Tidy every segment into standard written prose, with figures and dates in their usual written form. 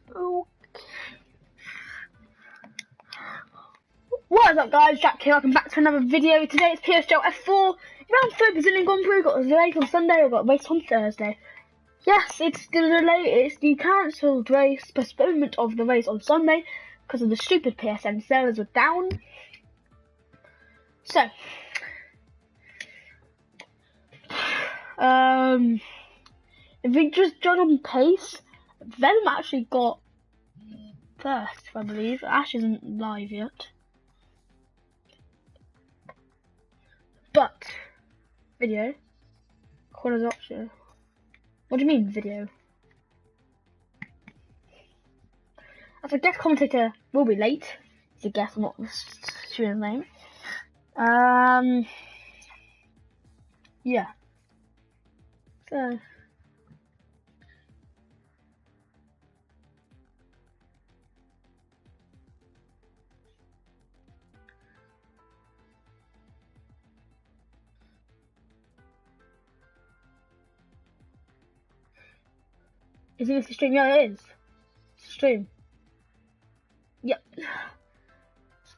Okay. What is up guys, Jack here, welcome back to another video. Today it's PSGL F4, round 3 Brazilian Grand Prix. Got a race on Sunday, we've got a race on Thursday. Yes, it's the delay, it's the cancelled race, postponement of the race on Sunday, because of the stupid PSN servers were down. So, if we just judge on pace, Venom actually got first, I believe. Ash isn't live yet. But, video, corners option. What do you mean, video? As a guest commentator will be late. It's a guess, I'm not showing his name. Yeah. So. Is it the stream? Yeah, it is. It's a stream. Yep.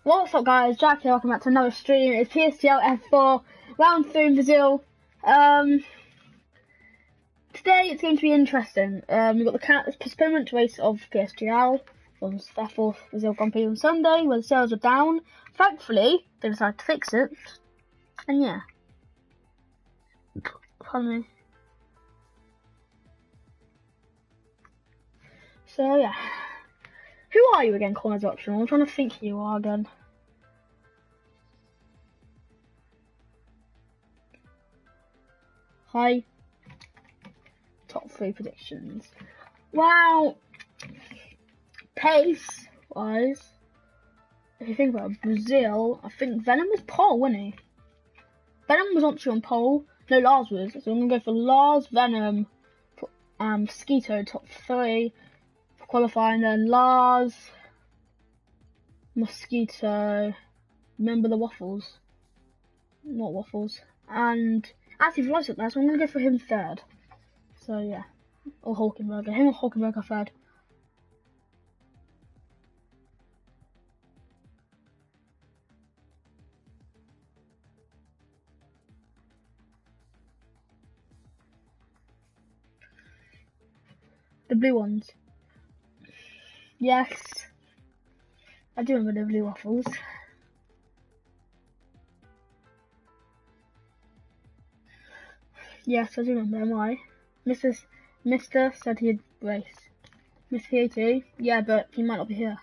What's up, guys? Jack here. Welcome back to another stream. It's PSGL F4, round 3 in Brazil. Today it's going to be interesting. We've got the postponement race of PSGL from F4 Brazil Grand Prix on Sunday, where the sales are down. Thankfully, they decided to fix it. And yeah. Pardon me. So yeah, who are you again, corners optional? I'm trying to think who you are again. Hi. Top 3 predictions. Wow. Pace wise, if you think about Brazil, I think Venom was pole, wasn't he? Venom was actually on pole. No, Lars was. So I'm gonna go for Lars, Venom, Mosquito top 3. Qualifying, then Lars, Mosquito, remember the Waffles, not Waffles, and actually Vlogs up there, so I'm going to go for him third. So yeah, or Hulkenberger, him or Hulkenberger third. The blue ones. Yes, I do remember the blue Waffles. Yes, I do remember them. Why? Mr. said he'd race. Mr. here too? Yeah, but he might not be here.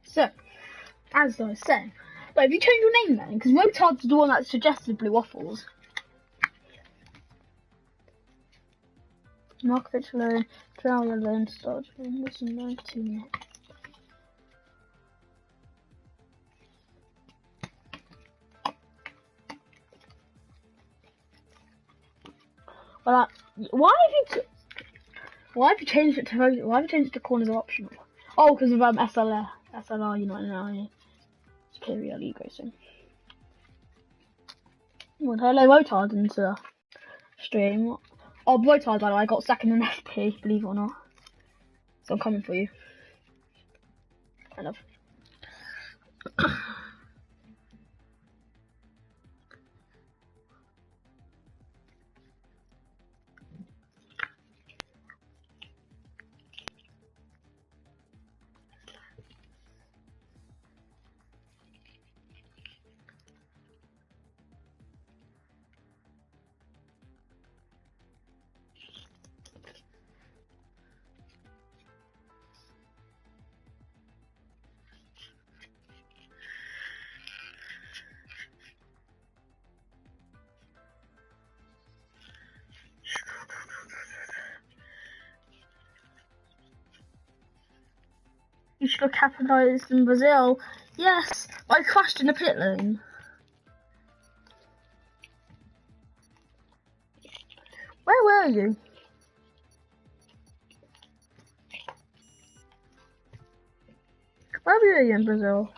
So, as I was saying, but if you change your name then, because Rotard's the one that suggested blue Waffles. Markovic alone, Trail alone, start this in 19. Well, why have you changed it to corners are optional? Oh, because of SLR, you know, Superior League Racing. Well, hello, Rotard into the stream. Oh, Rotard, by the way, I got second in FP, believe it or not. So I'm coming for you. Kind of. should have capitalised in Brazil. Yes, I crashed in the pit lane. Where were you? Where were you in Brazil?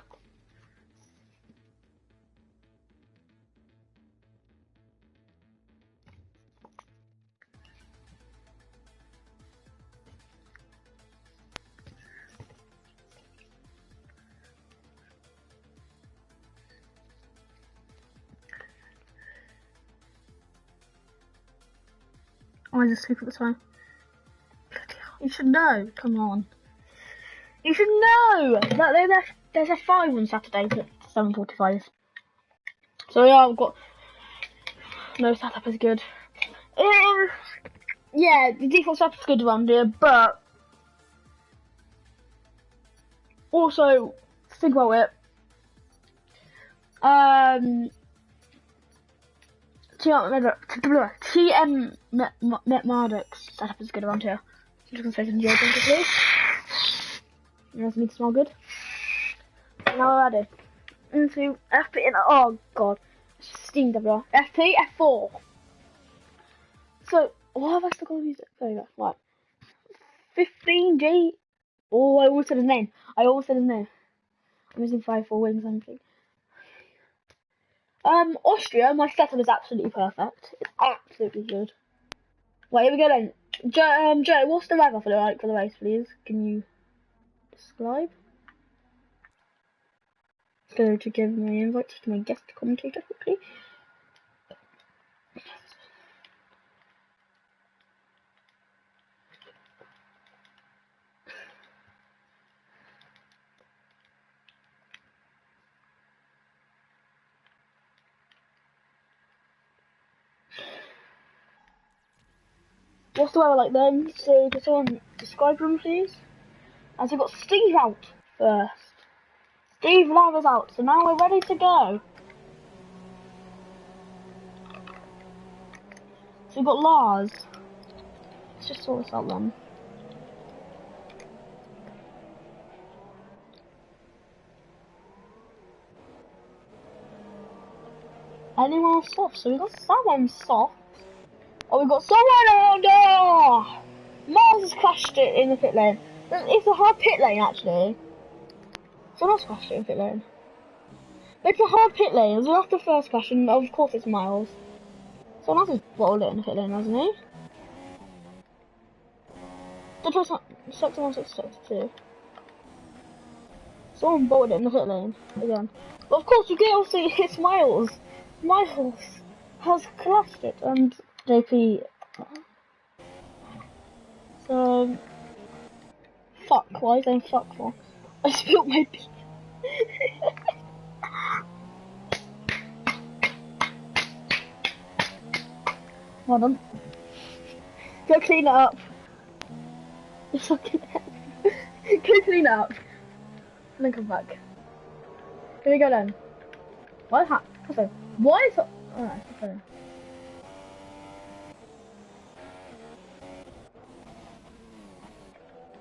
I just sleep at the time. You should know. Come on. You should know that there's a 5 on Saturday at 7:45. So yeah, I've got no setup is good. Yeah, the default setup is good around here, but also think about it. TM Marduk's setup is good around here. I'm just gonna say some joking quickly. It doesn't need to smell good. Now we're ready. Into FP and oh god. Steam WR. FP F4. So why have I still got to use it? There you go. Right. 15G. Oh, I always said his name. I'm using 5-4 wings and everything. Austria, my setup is absolutely perfect. It's absolutely good. Right, here we go then. Joe, what's the weather for the race, please? Can you describe? Go to give my invite to my guest commentator quickly. What's the weather like then? So, can someone describe them, please? As we've got Steve out first. Steve Lava's out, so now we're ready to go. So we've got Lars. Let's just sort this out then. Anyone soft? So we've got someone soft. Oh, we've got someone on there! Miles has crashed it in the pit lane. It's a hard pit lane, actually. Someone else crashed it in the pit lane. But it's a hard pit lane, so that's the first crash, and of course it's Miles. Someone else has bottled it in the pit lane, hasn't he? The person, 6162. Someone bottled it in the pit lane, again. But of course, you can also see it's Miles. Miles has crashed it, and JP. So, fuck. Why is saying fuck for? I spilled my beer. Hold on. Go clean it up. Go clean it up. And then come back. Here we go then. Why is that? Why is that? Alright, okay.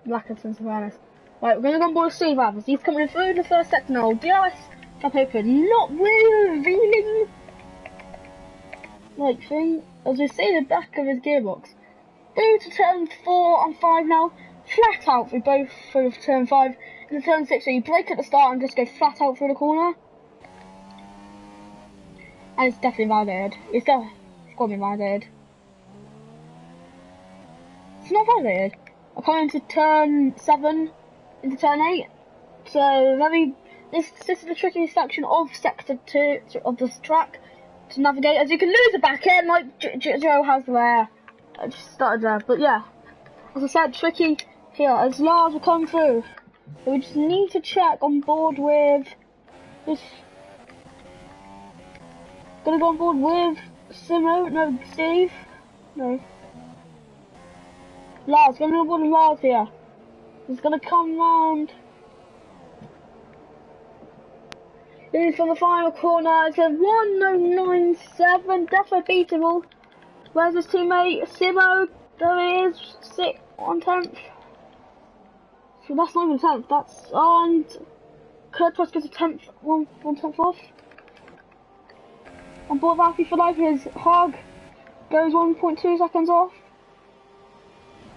Lack of sense of awareness. Right, we're gonna go on board with Steve Adams. He's coming in through the first sector now. DRS top open. Not revealing like thing. As we see the back of his gearbox. Through to turn 4 and 5 now. Flat out through both through turn 5 and turn 6. So you brake at the start and just go flat out through the corner. And it's definitely validated. It's got to be validated. It's not validated. I'm coming into turn 7, into turn 8. So this is the trickiest section of sector 2 of this track to navigate. As you can lose the back end, like Joe has there. I just started there, but yeah, as I said, tricky here as Lars will come through. So we just need to check on board with this. Gonna go on board with Steve. No. Lars, gonna go on board with Lars here. He's gonna come round. This is for the final corner. It says 1097, definitely beatable. Where's his teammate? Simo, there he is, 6 on 10th. So that's not even 10th. That's and Kurt Press gets a 10th, one tenth off. And Board Happy for Life is Hog goes 1.2 seconds off.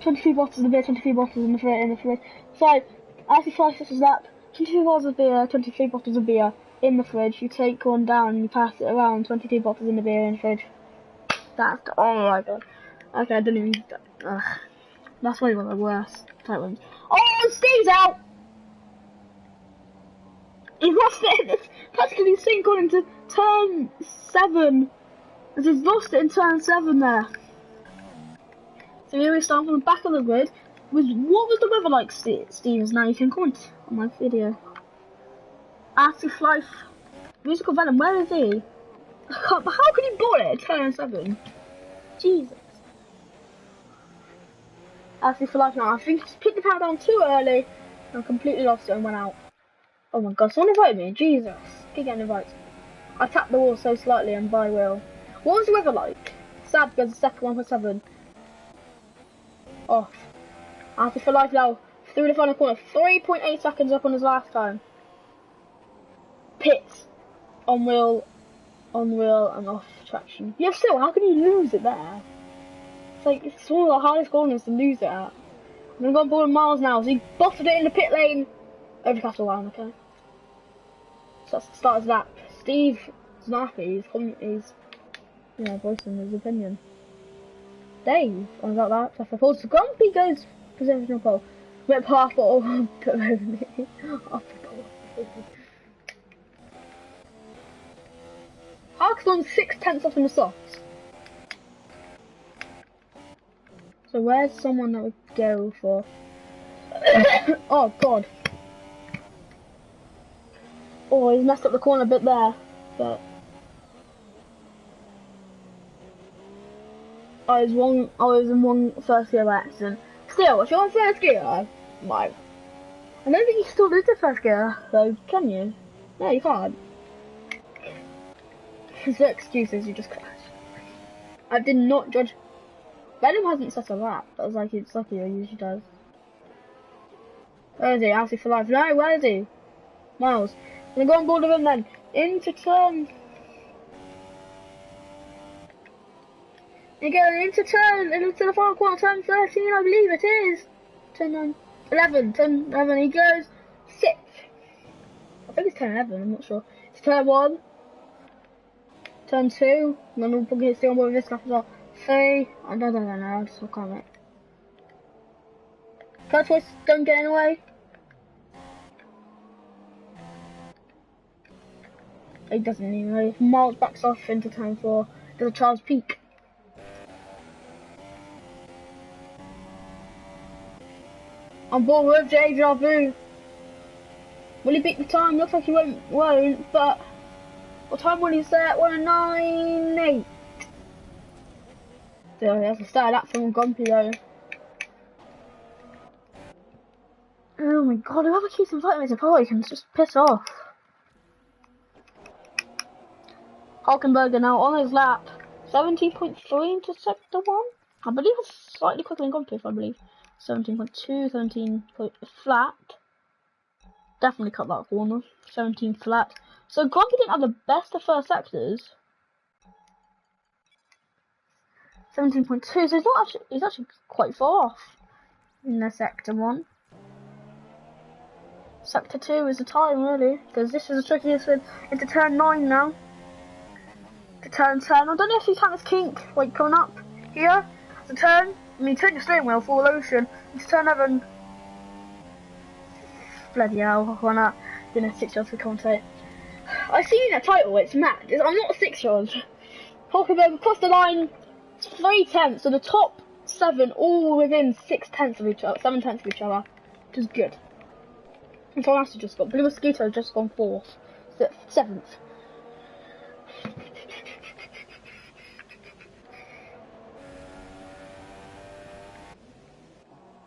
23 bottles of beer, 23 bottles in the fridge. So, as you fly such as that, 23 bottles of beer, 23 bottles of beer in the fridge. You take one down and you pass it around. 22 bottles in the beer in the fridge. That's oh my god. Okay, I didn't even. Ugh. That's probably one of the worst type ones. Oh, Steve's out. He's lost it. It's practically sync on into turn 7. He's lost it in turn 7 there. So here we start from the back of the grid. What was the weather like, Steve? Now you can comment on my video. Arctic Life, Musical Venom, where is he? How can he ball it at turn 7? Jesus. Arctic Life now. I think he picked the power down too early. I completely lost it and went out. Oh my god, someone invited me. Jesus. Keep getting invites. I tapped the wall so slightly and by will. What was the weather like? Sad goes the second 1.7. Off. Arctic for Life now. Through the final corner. 3.8 seconds up on his last time. Pits. On wheel and off traction. Yeah, still, how can you lose it there? It's like, it's one of the hardest corners to lose it at. I'm gonna go on board with Miles now. So he bottled it in the pit lane. Over Castle One, okay. So that's the start of that. Steve is not happy. He's voicing his opinion. Dave, on about that. So I suppose Grumpy goes for the original pole. Rip half bottle, put over me. Half the pole. Hark's on 6/10 off in the softs. So where's someone that would go for? Oh god. Oh, he's messed up the corner a bit there, but I was in one first gear by accident. Still, if you're on first gear, I don't think you still do the first gear, though, can you? No, you can't. There's no excuses, you just crash. I did not judge. Venom hasn't set a lap, it's like he usually does. Where is he? Alfie for Life. No, where is he? Miles. I'm gonna go on board with him then. Into turn. Again, into the final quarter, turn 13, I believe it is. Turn 9, 11, turn 11, he goes 6th. I think it's turn 11, I'm not sure. It's turn 1. Turn 2, and then we'll probably stay on board with this lap as well. 3, I don't know, I just can't wait. First voice, don't get in the way. He doesn't anyway. Miles backs off into turn 4. Does a Charles Peak. On board with Deja Vu. Will he beat the time? Looks like he won't, but what time will he set? 1:09.8. So he has to start that from Grumpy though. Oh my god, whoever keeps inviting me to party can just piss off. Hulkenberger now on his lap. 17.3 into sector 1. I believe it's slightly quicker than Grumpy, I believe. 17.2, 17 flat. Definitely cut that corner. 17 flat. So Grumpy didn't have the best of first sectors. 17.2, so he's actually quite far off in the sector 1. Sector 2 is the time really, because this is the trickiest one. Into turn 9 now. To turn 10. I don't know if you count this kink, like coming up here. To turn, turn your steering wheel full ocean. Into turn 11. Bloody hell, why not? You know, 6-year-olds for commentate. I see that title, it's mad. I'm not a 6-year-old. Hulkenberg across the line, 3/10, so the top 7 all within 6/10 of each other, 7/10 of each other, which is good. And someone else has just got, Blue Mosquito has just gone 4th, 7th.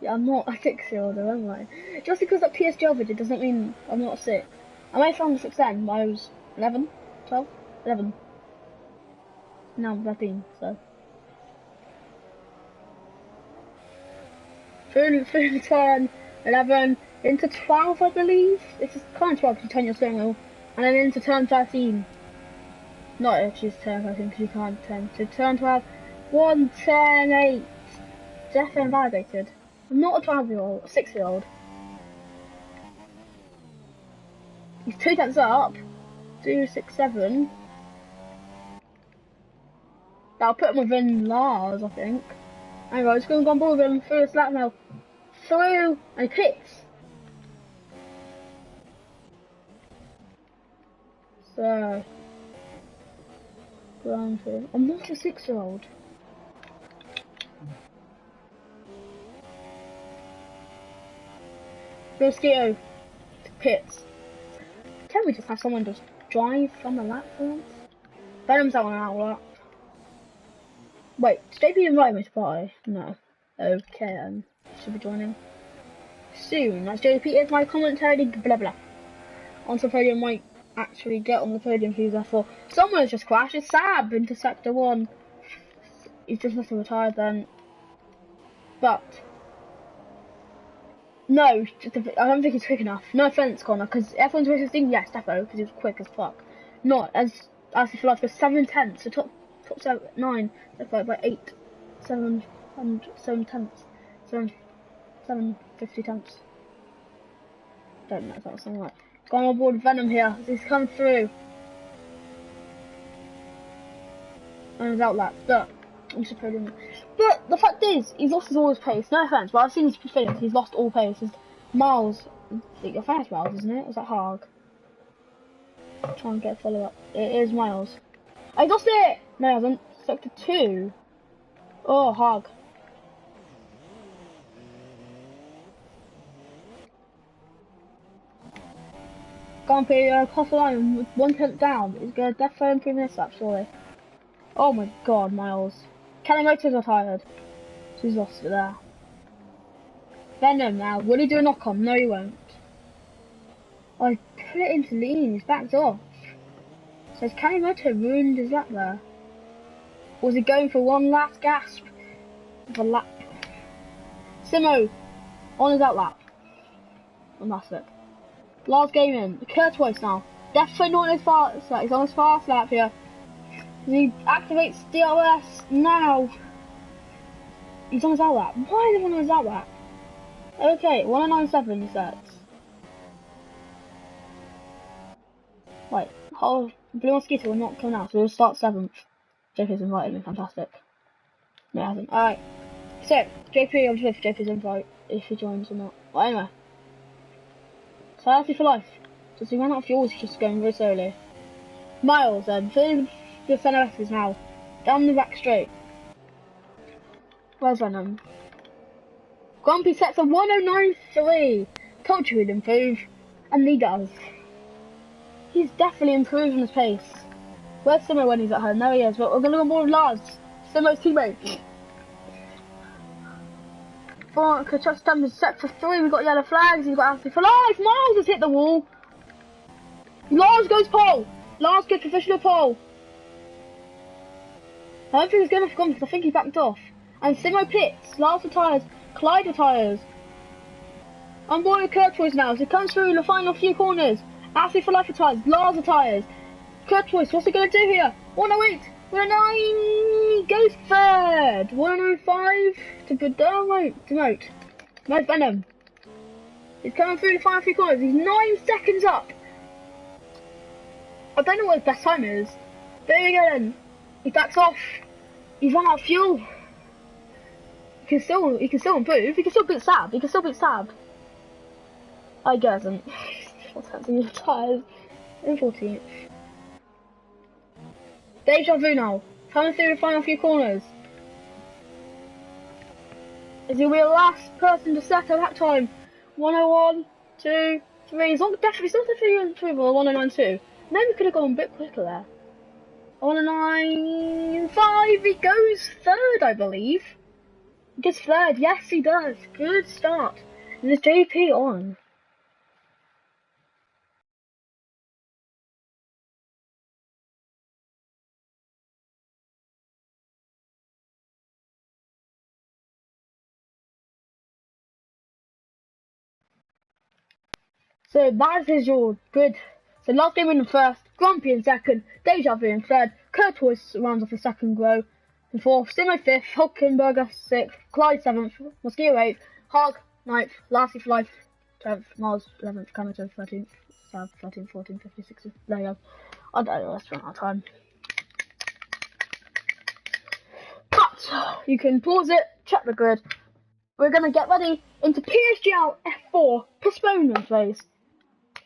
Yeah, I'm not a 6-year-old, am I? Just because that PSGL video doesn't mean I'm not a 6. I may have found the 6 then, but I was 11, 12, 11. Now I'm 13, so. Through the turn, 11, into 12, I believe. It's kind of 12 to turn your steering wheel, and then into turn 13. Not if she's turn 13 because you can't turn. So turn 12, 1, 10, 8. Definitely validated. I'm not a 12-year-old, a 6-year-old. He's 2 tenths up. 2, 6, 7. That'll put him within Lars, I think. Anyway, just going to go on board with him through this lap now. Through, and he pits. So, ground through. I'm not a 6-year-old. Mosquito to pits. Can we just have someone just drive on the lap for once? Venom's out on our lap. Wait, is JP invited me to party? No. Okay then. Should be joining soon. As JP is my commentary, blah blah. Onto the podium might actually get on the podium for therefore. Someone has just crashed. It's Sab into sector 1. He's just must have retired then. But no, I don't think he's quick enough. No offense, Connor, because F1's race 16, yes, defo, because he's quick as fuck. Not as for life for 7 tenths, the top 7, 9, defo by 8, 7 and 7 tenths, 750 tenths. Don't know if that was something like. Going on board Venom here, he's come through. And his outlap, but I'm supposed to. But the fact is, he's lost all his pace. No offense, but I've seen his figures. He's lost all pace. His miles, I think your fast miles, isn't it? Was that Hog? Try and get a follow up. It is miles. I lost it. No, I hasn't. Sector 2. Oh, Hog. Can't be across the line with 1 tenth down. He's gonna definitely improve this up, surely. Oh my God, miles. Kelly Motors are tired. So he's lost it there. Venom now. Will he do a knock on? No, he won't. I put it into lean. He's backed off. So has Kanimoto ruined his lap there? Or was he going for one last gasp of a lap? Simo on his outlap. And that's it. Last game in. Kurtwise now. Definitely not on his fast lap. He's on his fast lap here. He activates DRS now. He's on his outlap. Why is he on his outlap? Okay, 197 he sets. Right, whole Blue Mosquito will not come out, so we'll start 7th. JP's invited me, fantastic. No, it hasn't. Alright, so JP on 5th, JP's invite, if he joins or not. Well, anyway, so healthy for life. Just he ran out of fuel, he's just going very slowly. Miles then, filling the centre is now. Down the back straight. Where's Venom? Grumpy sets a 109.3. Told you he'd improve, and he does. He's definitely improving his pace. Where's Simo when he's at home? There he is, but we're going to go on board with Lars. Simo's teammate. For touchdown is set for 3. We've got yellow flags. He's got Anthony for life. Miles has hit the wall. Lars goes pole. Lars gets professional pole. I don't think he's going to come because I think he backed off. And Simo pits. Lars retires. Clyde retires. On board with Kurtwise now. So he comes through the final few corners. Ashley for life retires. Lars retires. Kurtwise, what's he going to do here? 108. 109. Goes third. 105 to demote. Nice Venom. He's coming through the final few corners. He's 9 seconds up. I don't know what his best time is. There we go then. He backs off. He's run out of fuel. He can still improve. He can still beat Sab. I doesn't. What's happening with the tyres? In 14th. Deja vu now. Coming through the final few corners. Is he the last person to set a lap time? 101, 2, 3. He's not definitely still improvable. 109.2. Maybe we could have gone a bit quicker there. 109.5. He goes third, I believe. He gets third. Yes, he does. Good start. And there's JP on. So that is your grid. So last game in the first, Grumpy in second, Deja Vu in third, Kurtois rounds off the second row in fourth, Simo fifth, Hulkenberger sixth, Clyde seventh, Mosquito eighth, Hog ninth, Lassie for life 10th, Mars 11th, Canada 13th, Sav 13th, 14th, 15th, 16th. There you go. I don't know, let's run out of time. Cut! You can pause it, check the grid. We're going to get ready into PSGL F4 postponement phase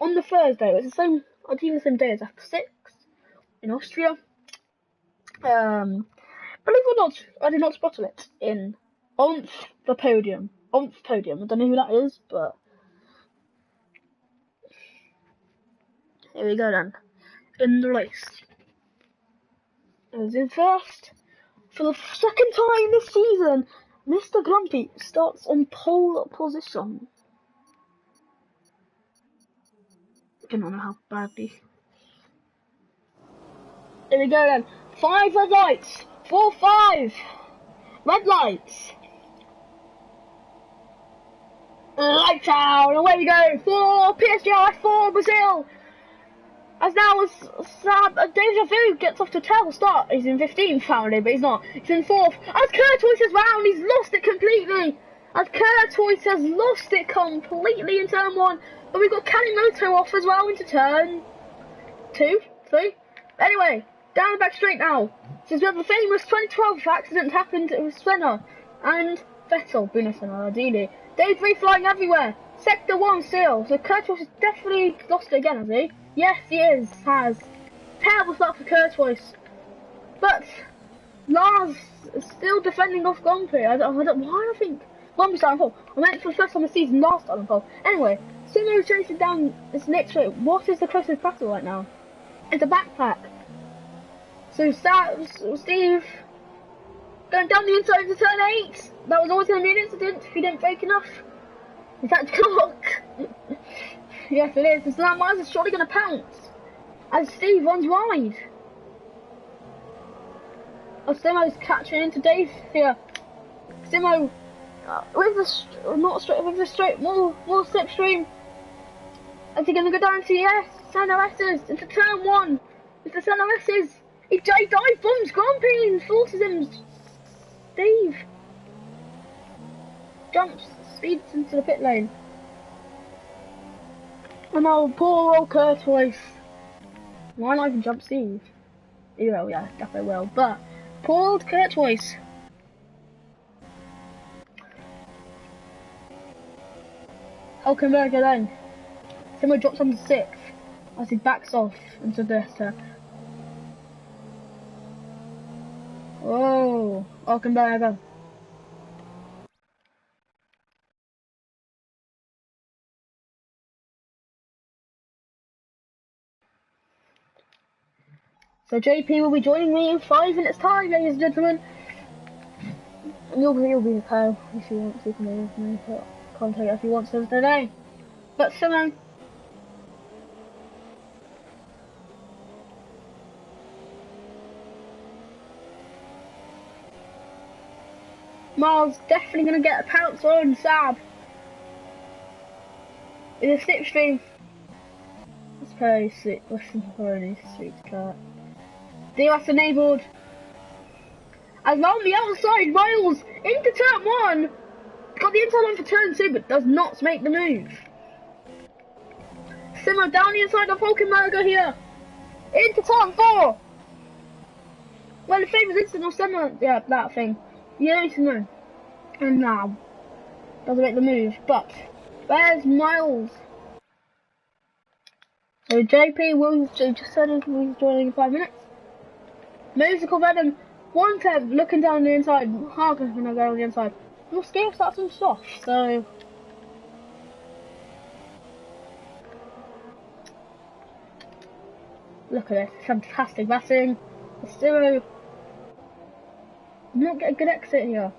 on the Thursday. It's the same, I think the same day as F6 in Austria. Believe it or not, I did not spot it in the podium. Podium. I don't know who that is, but here we go then. In the race. I was in first. For the second time this season, Mr. Grumpy starts on pole position. I don't know how badly. Here we go then. 5 red lights. 4, 5. Red lights. Lights out. Away we go. 4 PSGL F4 Brazil. As now as Deja Vu gets off to a terrible start. He's in 15th apparently, but he's not. He's in 4th. As Kurtois is round, he's lost it completely. As Kurtois has lost it completely in turn 1. But we've got Kalimoto off as well into turn 2, 3. Anyway, down the back straight now. Since we have the famous 2012 accident happened with Senna and Vettel, Bruno Senna, ideally. Day 3 flying everywhere. Sector 1 still. So Kurtois has definitely lost it again, has he? Yes, he has. Terrible start for Kurtois. But Lars is still defending off Grumpy. Why do I think Grumpy started on pole? I meant for the first time of the season, last started on pole. Anyway, Simo chasing down this next straight. What is the closest battle right now? It's a backpack. So Steve going down the inside to turn 8. That was always going to be an incident if he didn't break enough. Is that clock? Yes, it is. This Miles is surely going to pounce as Steve runs wide. Oh, Simo's catching into Dave here. Simo with the more slipstream. Is he going to go down to San Ores's into turn 1? It's the San Ores's. He dive bombs Grumpy and forces him. Steve jumps, speeds into the pit lane. And now poor old Kurtois. Why not even jump Steve? He will, yeah, definitely will. But poor old Kurtois. Hulkenberger then. Simo drops on to 6th as he backs off into this. Whoa, Hulkenberger. So JP will be joining me in 5 minutes time, ladies and gentlemen. And you'll be the co if you want to move me, but contact if you want to today. But Simo. Miles definitely going to get a pounce on Sab. In a slipstream. Let's play listen for any street car. DRS enabled. And on the outside, Miles into turn 1. Got the inside line for turn 2, but does not make the move. Simo down the inside of Hulkenberger here. Into turn 4. Well, the famous incident of Simo, yeah, that thing. Yeah, Simo. And now doesn't make the move, but where's Miles? So JP will just said he's joining in 5 minutes. Musical Venom, 1 temp, looking down the inside. Harker's gonna go on the inside. Your scale starts on soft, so look at this, fantastic passing. Still not get a good exit here.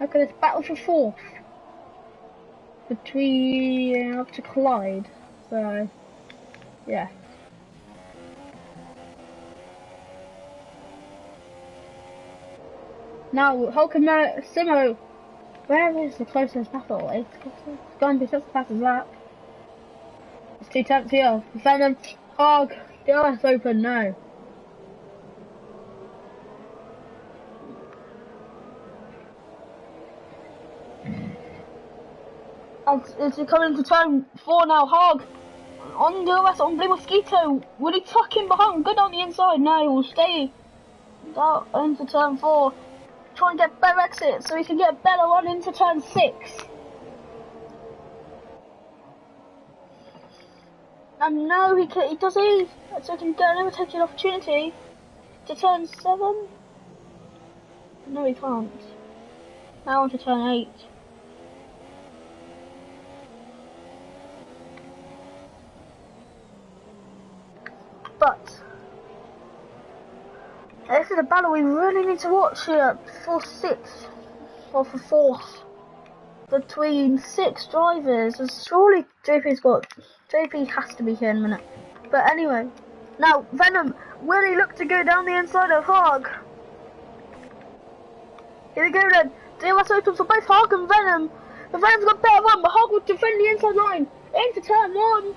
Look at this battle for 4th between up to Clyde. So yeah. Now Hulkenberger, Simo, where is the closest battle? It's going to be such a fast lap. It's 2/10 here. Venom, Hog, DRS open, no. It's coming to turn 4 now, Hog. On DRS on Blue Mosquito. Will he tuck him behind? Go down the inside. No, he will stay out into turn 4. Try and get better exit so he can get better on into turn 6. And no, he does he. So he can get an overtaking opportunity to turn 7. No, he can't. Now on to turn 8. But this is a battle we really need to watch here for 6th or for 4th between 6 drivers. And surely JP has to be here in a minute. But anyway, now Venom, will he look to go down the inside of Hog? Here we go then. DRS opens for both Hog and Venom. The Venom's got better run, but Hog will defend the inside line into turn 1.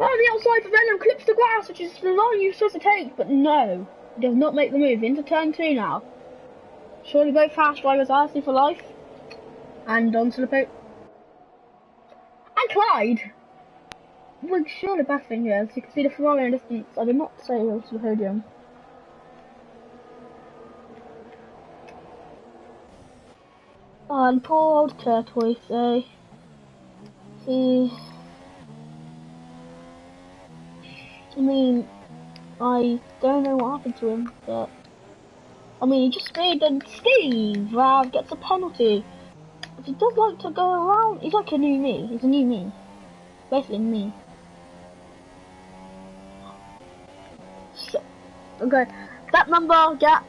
On the outside for Venom, clips the grass, which is the line you're supposed to take, but no, he does not make the move into turn 2 now. Surely both fast drivers are for life. And onto the podium. And Clyde! Well, surely the best thing here is you can see the Ferrari in the distance. I did not say it was the podium. And poor old Turtwise, I mean, I don't know what happened to him, but I mean, he just stayed and Steve gets a penalty. But he does like to go around. He's like a new me. He's a new me. Basically me. So, okay, that number gap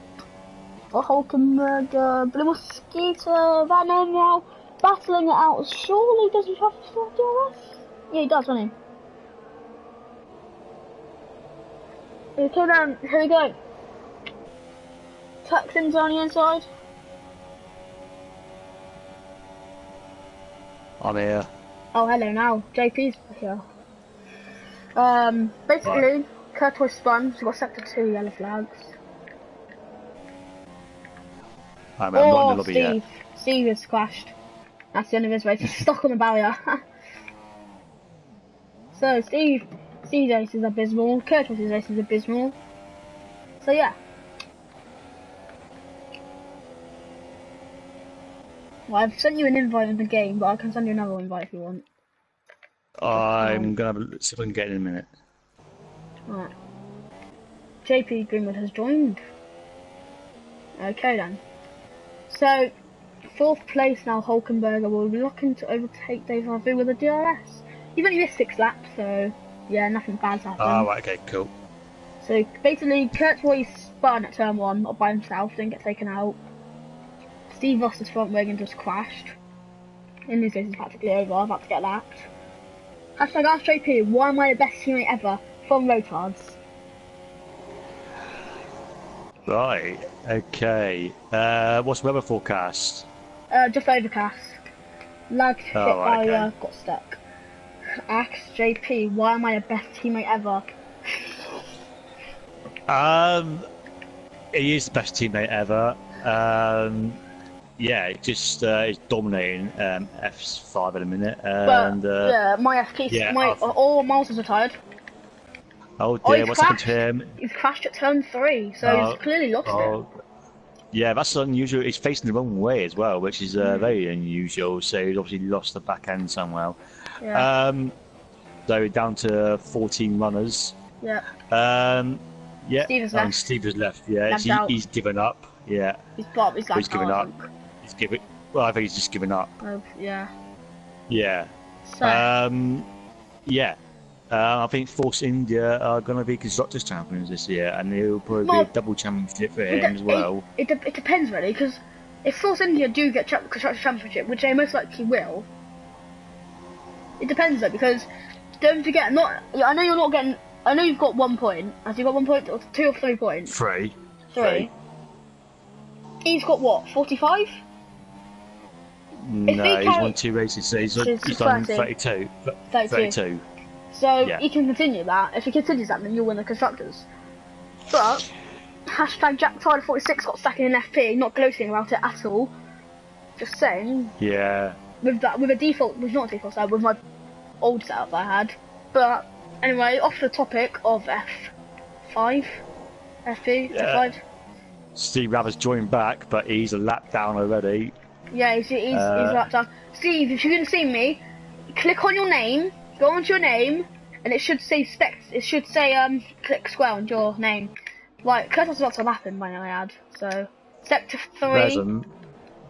for Hulkenberg, Blue Mosquito, Venom now battling it out. Surely doesn't have to start DRS? Yeah, he does, doesn't he? Okay then, here we go. Texans on the inside. I'm here. Oh, hello now. JP's here. Basically, right. Kurt was spun, so we got sector 2 yellow flags. I'm not in the lobby yet. Steve has crashed. That's the end of his race. He's stuck on the barrier. So, Steve's race is abysmal. Kurt's race is abysmal. So, yeah. Well, I've sent you an invite in the game, but I can send you another invite if you want. I'm gonna see if I can get in a minute. Right. JP Greenwood has joined. Okay then. So, 4th place now, Hulkenberg will be looking to overtake Dave Harvey with a DRS. You've only missed 6 laps, so yeah, nothing bad's happened. Oh, right, okay, cool. So basically, Kurt Royce spun at turn 1, not by himself, didn't get taken out. Steve Ross's front wagon just crashed. In this race is practically over, about to get lapped. Hashtag AskJP, why am I the best teammate ever from Rotards? Right, okay. What's the weather forecast? Just overcast. Lagged a bit, right, okay. got stuck. Ask JP, why am I the best teammate ever? He is the best teammate ever. Yeah, it just is dominating F5 in a minute. And, yeah, my FP, all Miles is retired. Oh dear, what's happened to him? He's crashed at turn 3, so he's clearly lost it. Yeah, that's unusual. He's facing the wrong way as well, which is very unusual. So he's obviously lost the back end somewhere. Yeah. So down to 14 runners. Yeah. Yeah. Steve has left. Steve has left. Yeah, he's given up. Yeah. He's given up. He's given. Well, I think he's just given up. Yeah. Yeah. So. Yeah. I think Force India are going to be constructors champions this year, and it'll probably be a double championship for him as well. It depends really, because if Force India do get constructors championship, which they most likely will, it depends though, because don't forget, I know you're not getting. I know you've got 1 point. Have you got 1 point, or 2 or 3 points? 3. 3. He's got what? 45. No, he's won 2 races, so he's done 32. 32. So he can continue that. If he continues that, then you'll win the constructors. But hashtag JackTyler46 got second in FP, not gloating about it at all. Just saying. Yeah. With a default, with not a default setup, with my old setup I had. But anyway, off the topic of F5, FP, F5. Steve Rabbit's joined back, but he's a lap down already. Yeah, he's lapped down. Steve, if you can see me, click on your name, go onto your name, and it should say click square on your name. Right, Curtis about to lap him, by the way, add. So, sector 3. There's a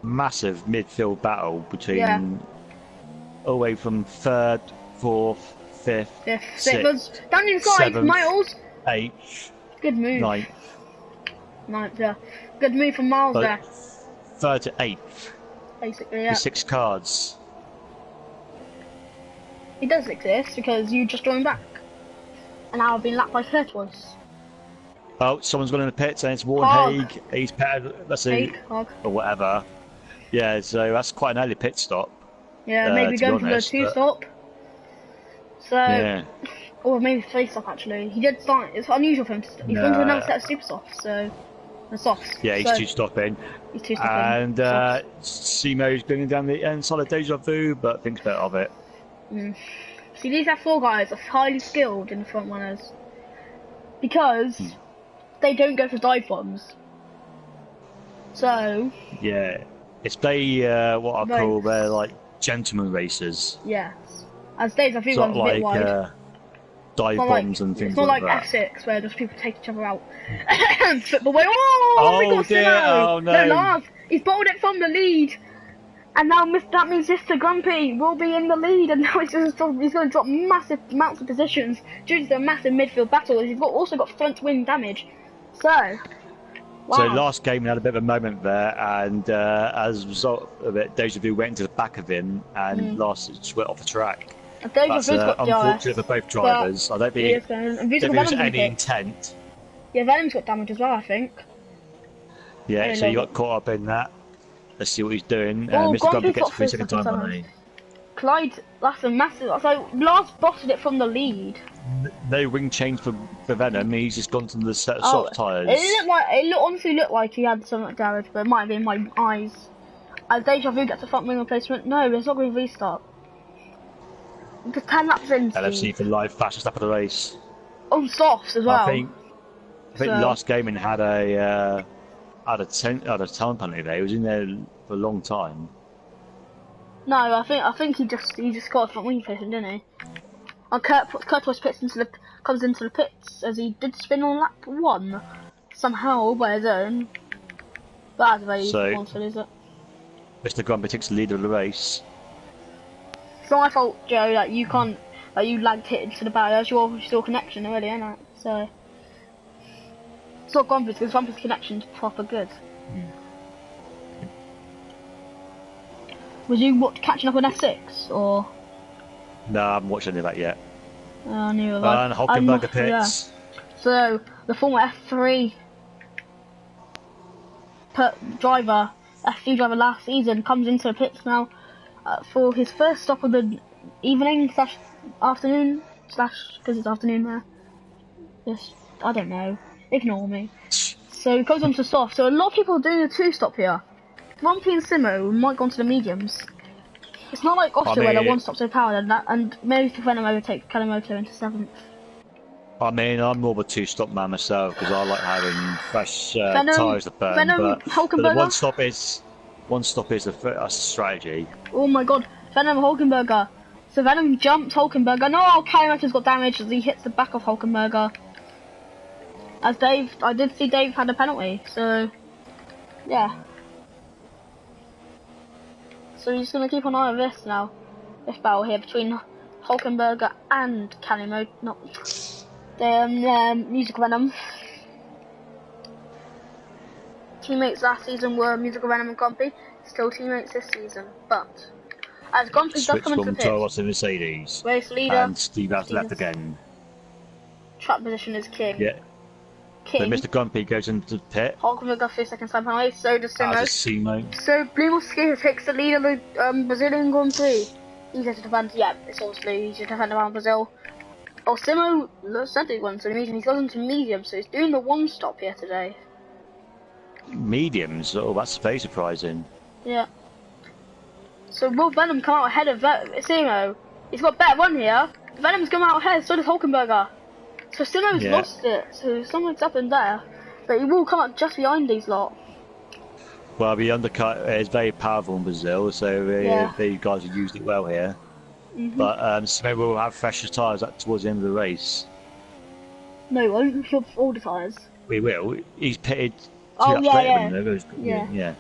massive midfield battle between all the way from 3rd, 4th, 5th, 6th, down inside, 7th, Miles. 8th. Good move. 9th. Yeah. Good move from Miles there. 3rd to 8th. Basically, yeah. With 6 cards. He does exist because you just joined back. And now I've been lapped by Curtis. Oh, someone's gone in the pits and it's Warren Haig. He's paired, let's see, or whatever. Yeah, so that's quite an early pit stop. Yeah, maybe going for the 2-stop. So, or maybe 3-stop actually. He did start, it's unusual for him to, he's gone to another set of super softs, so, the softs. Yeah, he's 2-stopping. He's 2-stopping. And Simo's going down the inside of Deja Vu, but thinks better of it. See, these F4 guys are highly skilled in the front runners. Because they don't go for dive bombs. So yeah, it's they what I call they're like gentleman racers. Yes, as Deja Vu one's a bit wide. Dive bombs and things like that. It's not like F6 where just people take each other out. Football way. Oh, we got dear. Oh no! No, Lars, he's bottled it from the lead. And now that means Mr. Grumpy will be in the lead, and now he's going to drop massive amounts of positions due to the massive midfield battle. He's also got front wing damage. So, wow. So last game we had a bit of a moment there, and as a result of it, Deja Vu went into the back of him, and last just went off the track. That's unfortunate for both drivers. I don't think there was any intent. Yeah, Venom's got damage as well, I think. Yeah, so you got caught up in that. Let's see what he's doing. Mr. Grumpy gets through second time, hasn't he? Clyde, that's a massive. So Lars botted it from the lead. No wing change for Venom. He's just gone to the set of soft tyres. It honestly looked like he had some damage, but it might have been my eyes. As Deja Vu gets a front wing replacement, no, it's not going to restart. Just 10 laps in. LFC for live fastest lap of the race. On softs as well. I think last gaming had a time penalty there. He was in there for a long time. No, I think he just got a front wing replacement, didn't he? And Curtis comes into the pits as he did spin on lap 1 somehow by his own. But that's very easy, is it? Mr. Grumpy takes the lead of the race. It's not my fault, Joe, that you can't, that you lagged hit into the barrier. It's your connection already, isn't it? So it's not Grumpy's, because Grumpy's connection's proper good. Was you catching up on F6 or? No, I haven't watched any of that yet. Neither have I. And Hulkenberg pits. Yeah. So the former F3 driver, F3 driver last season, comes into the pits now for his first stop of the evening / afternoon / because it's afternoon there. Yes, I don't know. Ignore me. So he goes on to soft. So a lot of people are doing a 2-stop here. Grumpy and Simo might go on to the mediums. It's not like Austria where they're 1-stop so powered and maybe Venom overtakes Kalimoto into 7th. I mean, I'm more of a 2-stop man myself because I like having fresh tyres to burn. But the one stop is a strategy. Oh my god, Venom Hulkenberger. So Venom jumped Hulkenberger. No, Kalimoto's got damage as he hits the back of Hulkenberger. As I did see Dave had a penalty, so yeah. So we're just going to keep an eye on this now. This battle here between Hulkenberger and Kalimoto, not the Musical Venom. Teammates last season were Musical Venom and Grumpy, still teammates this season, but as Grumpy does come into the pit, Toros and Mercedes, race leader, and Steve has left again. Track position is king. Yeah. So Mr. Grumpy goes into the pit. Hulkenberger 3 seconds time penalty, so does Simo. So Blue Mosquito takes the lead of the Brazilian Grand Prix. Easier to defend, yeah, it's obviously easier to defend around Brazil. Oh, Simo said he went to the medium. He's gone to medium, so he's doing the one stop here today. Mediums? Oh, that's very surprising. Yeah. So will Venom come out ahead of Simo? He's got better run here. Venom's come out ahead, so does Hulkenberger. So Simo's lost it, so something's up in there. But he will come up just behind these lot. Well, the undercut is very powerful in Brazil, so the guys have used it well here. But Simo will have fresher tyres towards the end of the race. No, he won't. He'll have all the tyres. We will. He's pitted 2 Oh, laps later than yeah.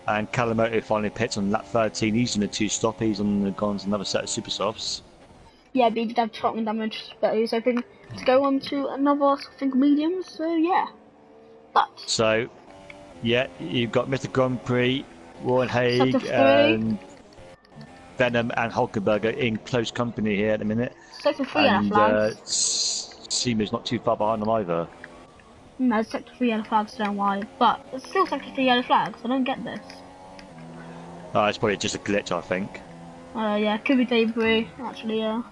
And Calamoto finally pits on lap 13. He's in a 2-stop. He's gone to another set of super softs. Yeah, but he did have trucking damage, but he's hoping to go on to another, I think, medium. So yeah. So, yeah, you've got Mr. Grand Prix, Warren Haig, and Venom and Hulkenberger in close company here at the minute. Sector 3 yellow flags. Sima's not too far behind them either. No, Sector 3 yellow flags down wide, but it's still Sector 3 yellow flags. I don't get this. It's probably just a glitch, I think. Yeah, could be debris, actually, yeah.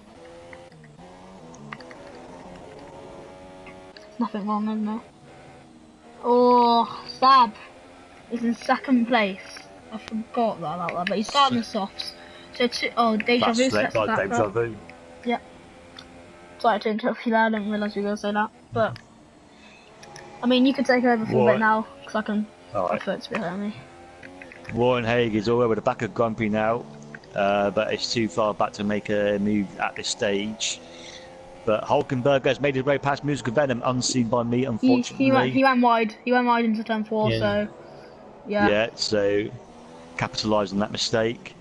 There's nothing wrong, isn't there? Oh, Sab is in second place. I forgot about that, but he's starting the softs. So, Deja Vu. Deja Vu. Yeah. Sorry to interrupt you there, I didn't realise you were going to say that. But, I mean, you can take over for a bit now, because I can prefer it to be behind me. Warren Haig is all over the back of Grand Prix now, but it's too far back to make a move at this stage. But Hulkenberger has made his way past Musical Venom, unseen by me, unfortunately. He went wide. He went wide into turn 4, so yeah. Yeah, so capitalised on that mistake.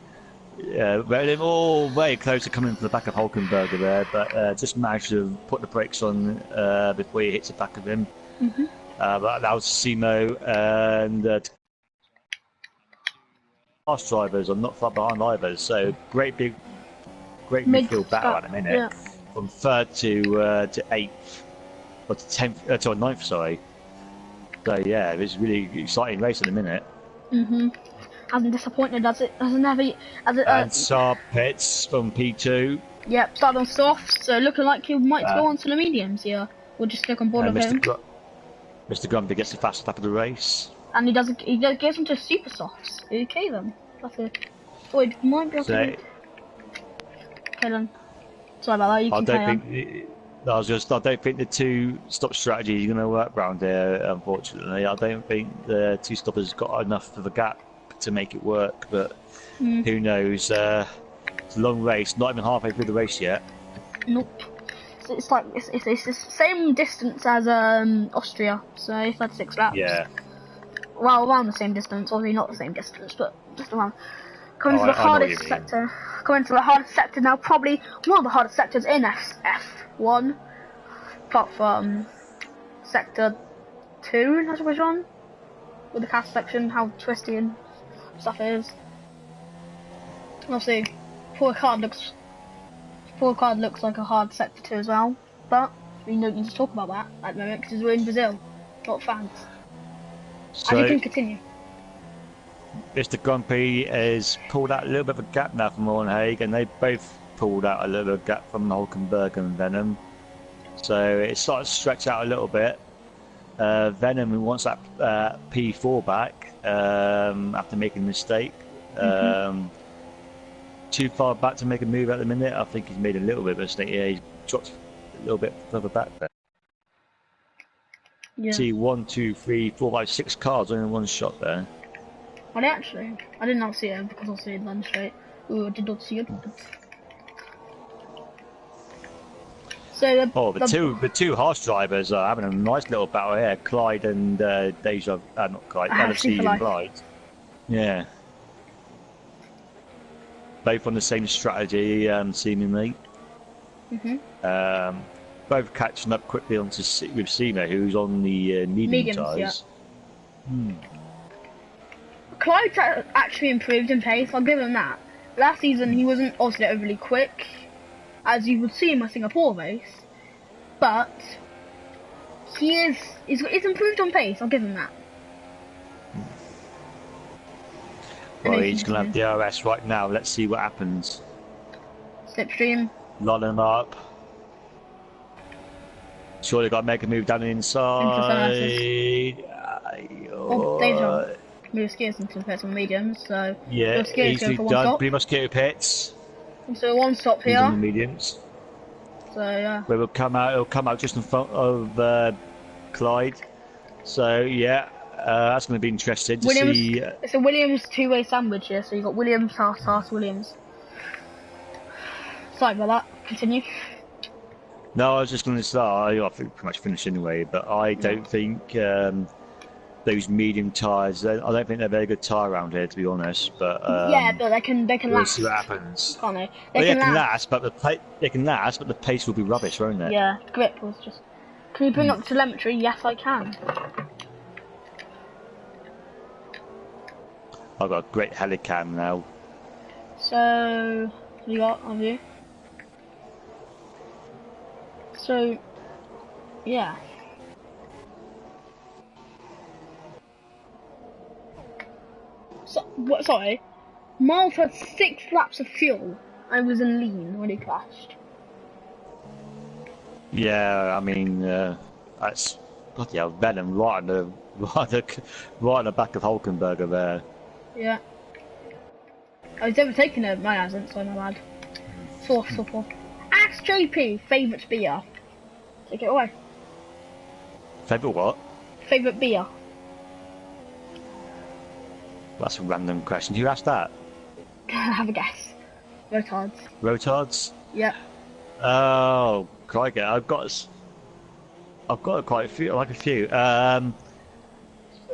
They're all very close to coming to the back of Hulkenberger there, but just managed to put the brakes on before he hits the back of him. But that was Simo and fast drivers are not far behind either, so great midfield battle at the minute. Yeah. From 3rd to 8th, or to 10th, to 9th, sorry. So yeah, it's a really exciting race at the minute. Hasn't disappointed, does it? And Saab pits from P2. Yep, started on soft, so looking like he might go on to the mediums here. We'll just click on board of him. Mr. Grumpy gets the fastest lap of the race. And he gives them to super softs. Okay then. That's it. Oh, it might be able to. Okay then. Sorry about that, you can carry on. I don't think the 2-stop strategy is going to work round here, unfortunately. I don't think the 2-stoppers got enough of a gap to make it work, but who knows. It's a long race, not even halfway through the race yet. Nope. It's like, it's the same distance as Austria, so 36 laps. Yeah. Well, around the same distance, obviously not the same distance, but just around. Coming to the hardest sector. Coming to the hardest sector now, probably one of the hardest sectors in F1. Apart from sector 2, that's which one? With the cast section, how twisty and stuff is. Obviously, poor card looks like a hard sector 2 as well, but we don't need to talk about that at the moment because we're in Brazil, not fans. So, and you can continue. Mr. Grumpy has pulled out a little bit of a gap now from Warren Haig, and they both pulled out a little bit of a gap from Hulkenberg and Venom. So it starts to stretch out a little bit. Venom, who wants that P4 back after making a mistake. Too far back to make a move at the minute. I think he's made a little bit of a mistake. Yeah, he's dropped a little bit further back there. Yeah. See, 1, 2, 3, 4, 5, 6 cars only in one shot there. Are they actually? I did not see it because I see it done straight. Ooh, I did not see it. So the two horse drivers are having a nice little battle here. Clyde and Deja, not Clyde, LFC and Clyde. Yeah. Both on the same strategy, seemingly. Both catching up quickly with Simo, who's on the medium tyres. Yeah. Clyde's actually improved in pace, I'll give him that. Last season he wasn't obviously overly quick, as you would see in my Singapore race, but he's improved on pace, I'll give him that. Well, he's going to have DRS right now, let's see what happens. Slipstream. Line him up. Surely got to make a move down the inside. Oh, danger. Move skiers into pits and mediums, so Yeah, your skiers go easily for one done. stop. Pretty mosquito pits. So one stop He's on the here. mediums. So yeah. Where it'll come out just in front of Clyde. So yeah, that's going to be interesting to see. It's a Williams two-way sandwich here, so you got Williams, Haas, Williams. Sorry about that. Continue. No, I was just going to start. I think pretty much finished anyway, but I don't think those medium tyres. I don't think they're very good tyre around here, to be honest. But yeah, but they can we'll last. see what happens. Can't they? They can last, but the pace will be rubbish, won't it? Yeah, the grip was just. Can you bring up telemetry? Yes, I can. I've got a great helicam now. So, what you got on you? So, yeah. So, sorry. Miles had 6 laps of fuel. I was in lean when he crashed. Yeah, I mean, that's bloody hell, Venom right on the back of Hulkenberger there. Yeah. He's never taken it, mine hasn't, so my bad. Fourth. Ask JP, favourite beer. Take it away. Favourite what? Favourite beer. That's a random question. Who asked that? Have a guess. Rotards. Rotards? Yeah. Oh, crikey! I've got quite a few. I like a few.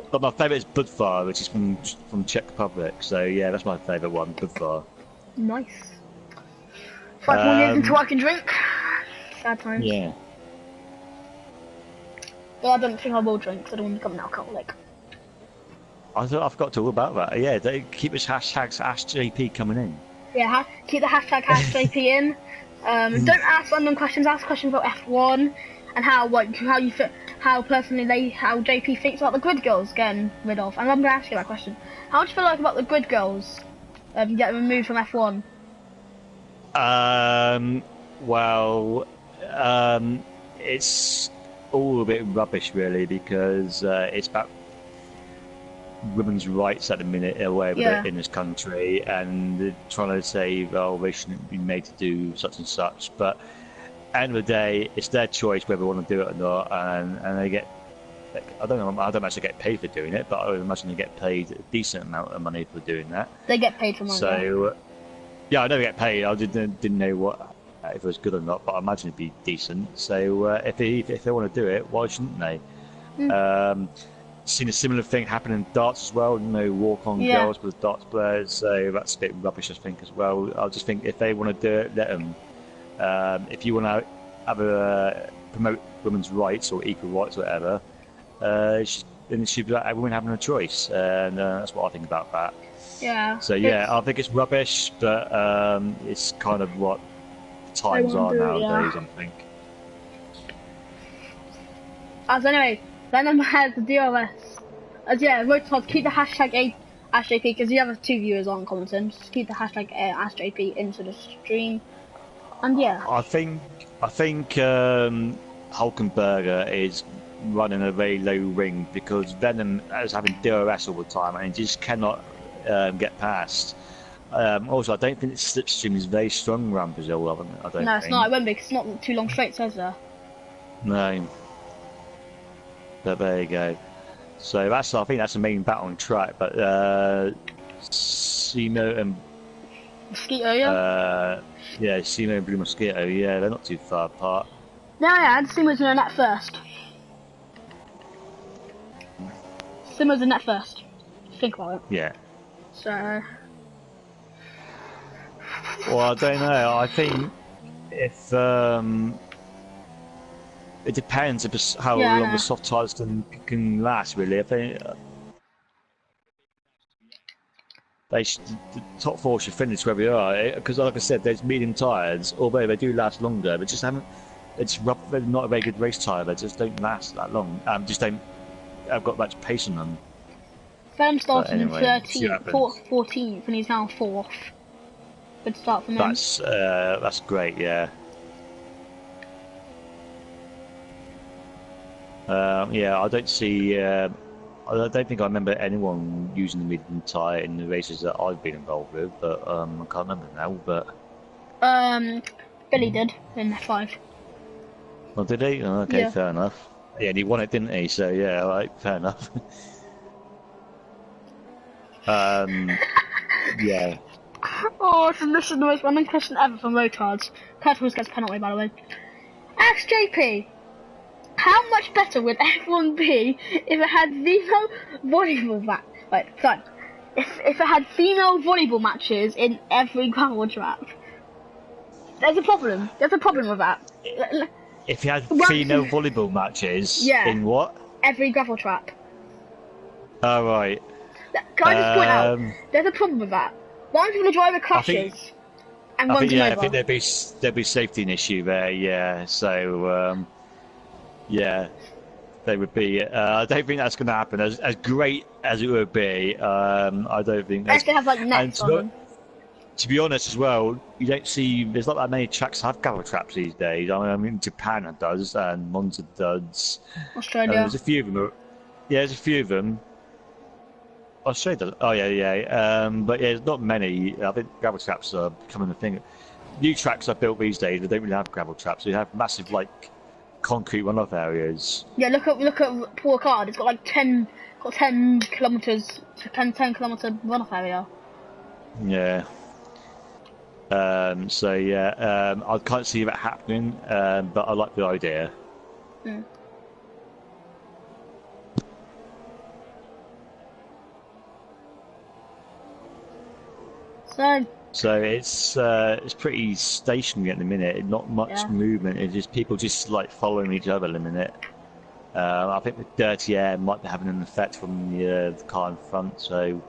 But my favourite is Budvar, which is from Czech Republic. So yeah, that's my favourite one, Budvar. Nice. 5 more years until I can drink. Sad times. Yeah. Well, I don't think I will drink because I don't want to become an alcoholic. I forgot to all about that. Yeah, they keep this hashtags AskJP coming in. Yeah, keep the hashtag AskJP in. Don't ask random questions. Ask questions about F1 and how JP thinks about the grid girls getting rid of. And I'm going to ask you that question. How do you feel like about the grid girls getting removed from F1? It's all a bit rubbish, really, because it's about women's rights at the minute away with it in this country, and they're trying to say, well, they shouldn't be made to do such and such. But at the end of the day, it's their choice whether they want to do it or not, and they get. I don't know. I don't actually get paid for doing it, but I would imagine they get paid a decent amount of money for doing that. They get paid for money. So, yeah, I know they get paid. I didn't know if it was good or not, but I imagine it'd be decent. So if they want to do it, why shouldn't they? Seen a similar thing happen in darts as well. Walk-on girls with darts players. So that's a bit rubbish, I think, as well. I just think if they want to do it, let them. If you want to promote women's rights or equal rights, or whatever, then it should be like women having a choice, and that's what I think about that. Yeah. So yeah, I think it's rubbish, but it's kind of what times are nowadays. I think. As anyway, Venom has the DRS. As Rotards, keep the hashtag AskJP because you have 2 viewers on commenting. Just keep the hashtag AskJP into the stream. And yeah. I think Hulkenberger is running a very low ring because Venom is having DRS all the time and he just cannot get past. Also, I don't think the slipstream is very strong around Brazil. I don't. No, it's not. It won't be. Cause it's not too long straight, says there. No. But there you go. So I think that's the main battle on track. But Simo and Mosquito, yeah. Simo and Blue Mosquito, yeah, they're not too far apart. No, Simo's in the net first. Simo's in net first. Think about it. Yeah. So. Well, I don't know. I think if it depends how long the soft tyres can last. Really, I think the top 4 should finish where we are because, like I said, those medium tyres, although they do last longer, they just haven't. They're not a very good race tyre. They just don't last that long. Just don't. I've got much pace on them. Venom started in 14th, and he's now 4th. Good start from him. That's great, yeah. Yeah, I don't see. I don't think I remember anyone using the medium tyre in the races that I've been involved with, but I can't remember now. But Billy did in F5. well, did he? Oh, okay, Yeah. fair enough. Yeah, and he won it, didn't he? So yeah, right, fair enough. Yeah. Oh, this is the most random question ever from Rotards. Curtis gets penalty, by the way. Ask JP, how much better would F1 be if it had female volleyball if it had female volleyball matches in every gravel trap? There's a problem. There's a problem with that. If you had female volleyball matches, in what? Every gravel trap. Oh, right. Can I just point out, there's a problem with that. One of the driver crashes, and runs him over. I think there'd be safety an issue there, yeah. So, yeah, they would be. I don't think that's going to happen. As great as it would be, I don't think that's... They have, like, nets on them. To be honest as well, you don't see... There's not that many tracks that have gravel traps these days. I mean, Japan does, and Monza does. Australia. There's a few of them. Yeah, there's a few of them. Australia. Oh yeah. But yeah, there's not many. I think gravel traps are becoming a thing. New tracks are built these days. They don't really have gravel traps. They have massive like concrete runoff areas. Yeah, look at Paul Card. It's got like 10 kilometers, 10 kilometer runoff area. Yeah. So yeah, I can't see that happening. But I like the idea. Mm. So it's pretty stationary at the minute. Not much movement. It's just people just like following each other at the minute. I think the dirty air might be having an effect from the car in front. So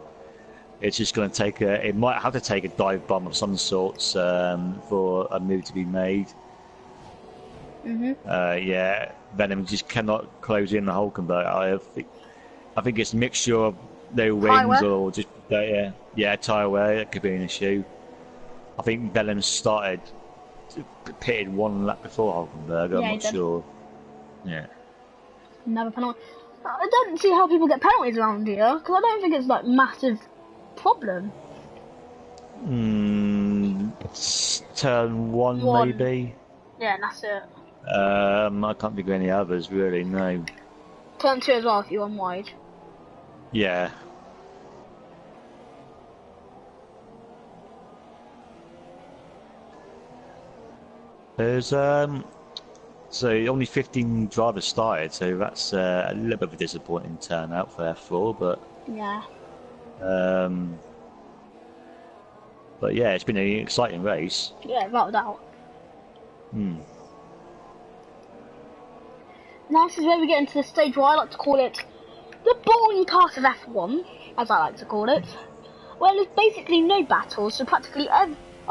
it's just going to take it might have to take a dive bomb of some sorts for a move to be made. Yeah, Venom just cannot close in the whole converter. I think it's a mixture of no wings or just tyre wear. That could be an issue. I think Venom started pitted one lap before Hulkenberg. I'm not sure. Yeah. Another penalty. I don't see how people get penalties around here because I don't think it's like massive problem. Turn one maybe. Yeah, and that's it. I can't think of any others really. No. Turn 2 as well if you run wide. Yeah. There's so only 15 drivers started, so that's a little bit of a disappointing turnout for F4, but yeah. But yeah, it's been an exciting race. Yeah, without a doubt. Now this is where we get into the stage where I like to call it the boring part of F1, as I like to call it. Well, there's basically no battles, so practically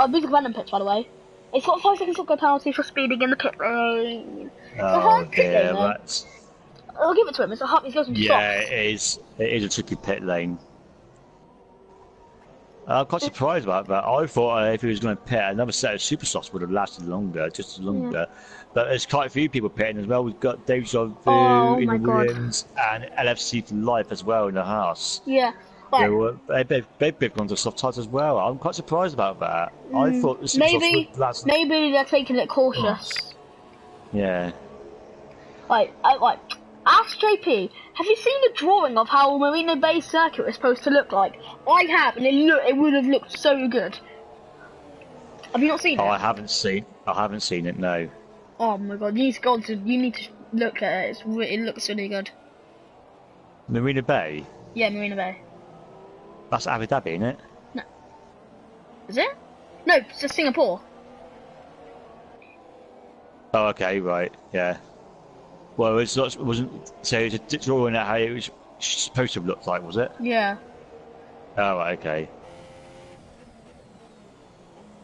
these are random pits, by the way. It's got 5 seconds to go penalty for speeding in the pit lane. Oh dear, that's... I'll give it to him. It's a hard. He goes into yeah, it is a tricky pit lane. I'm quite surprised about that. I thought if he was going to pit, another set of super softs would have lasted longer, just longer. Yeah. But there's quite a few people pitting as well. We've got Dave Jovu in the Williams and LFC for life as well in the Haas. Yeah. They've gone to soft tyres as well. I'm quite surprised about that. I thought the super softs would last. Maybe they're taking it cautious. Yeah. Ask JP, have you seen the drawing of how Marina Bay Circuit is supposed to look like? I have, and it would have looked so good. Have you not seen it? I haven't seen it, no. Oh my god, you need to look at it. It looks really good. Marina Bay? Yeah, Marina Bay. That's Abu Dhabi, isn't it? No. Is it? No, it's just Singapore. Oh, okay, right, yeah. Well, it wasn't. So it's a drawing at how it was supposed to have looked like, was it? Yeah. Oh, right, okay.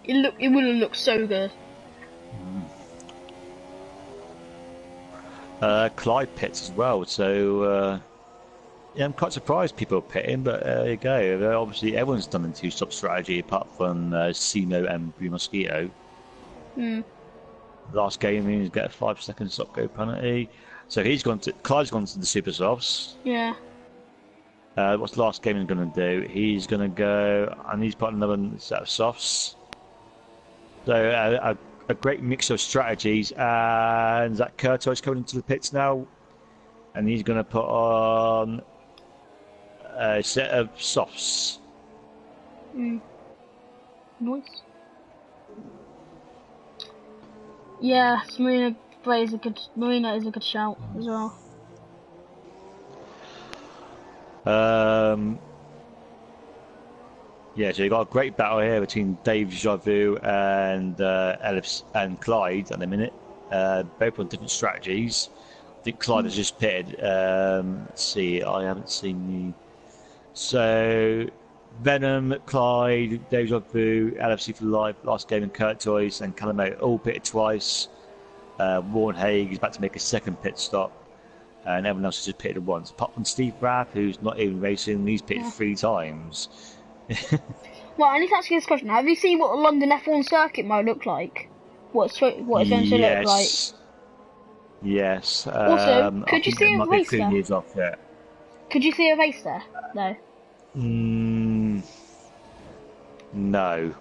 It would have looked so good. Clyde pits as well, so yeah, I'm quite surprised people are pitting, but there you go. Obviously, everyone's done the two-stop strategy apart from Simo and Blue Mosquito. Last game means get a 5-second stop-go penalty. So Clyde's gone to the Super Softs. Yeah. What's the last game he's going to do? He's going to go, and he's put another set of softs. So a great mix of strategies. And Zach Curto's coming into the pits now, and he's going to put on a set of softs. Nice. Yeah, Marina is a good shout as well. Yeah, so you got a great battle here between Dave Javu and Ellis and Clyde at the minute. Both on different strategies. I think Clyde has just pitted. Let's see, I haven't seen the. So Venom, Clyde, Dave Javu, LFC for Life, Last Game, and Kurt Toys and Calamite all pitted twice. Warren Haig is about to make a second pit stop. And everyone else has just pitted once. Apart from Steve Rapp, who's not even racing, he's pitted 3 times. Well, I need to ask you this question. Have you seen what the London F1 circuit might look like? What it's going to look like? Yes. Also, could you see a race there? Years off yet. Could you see a race there? No. No.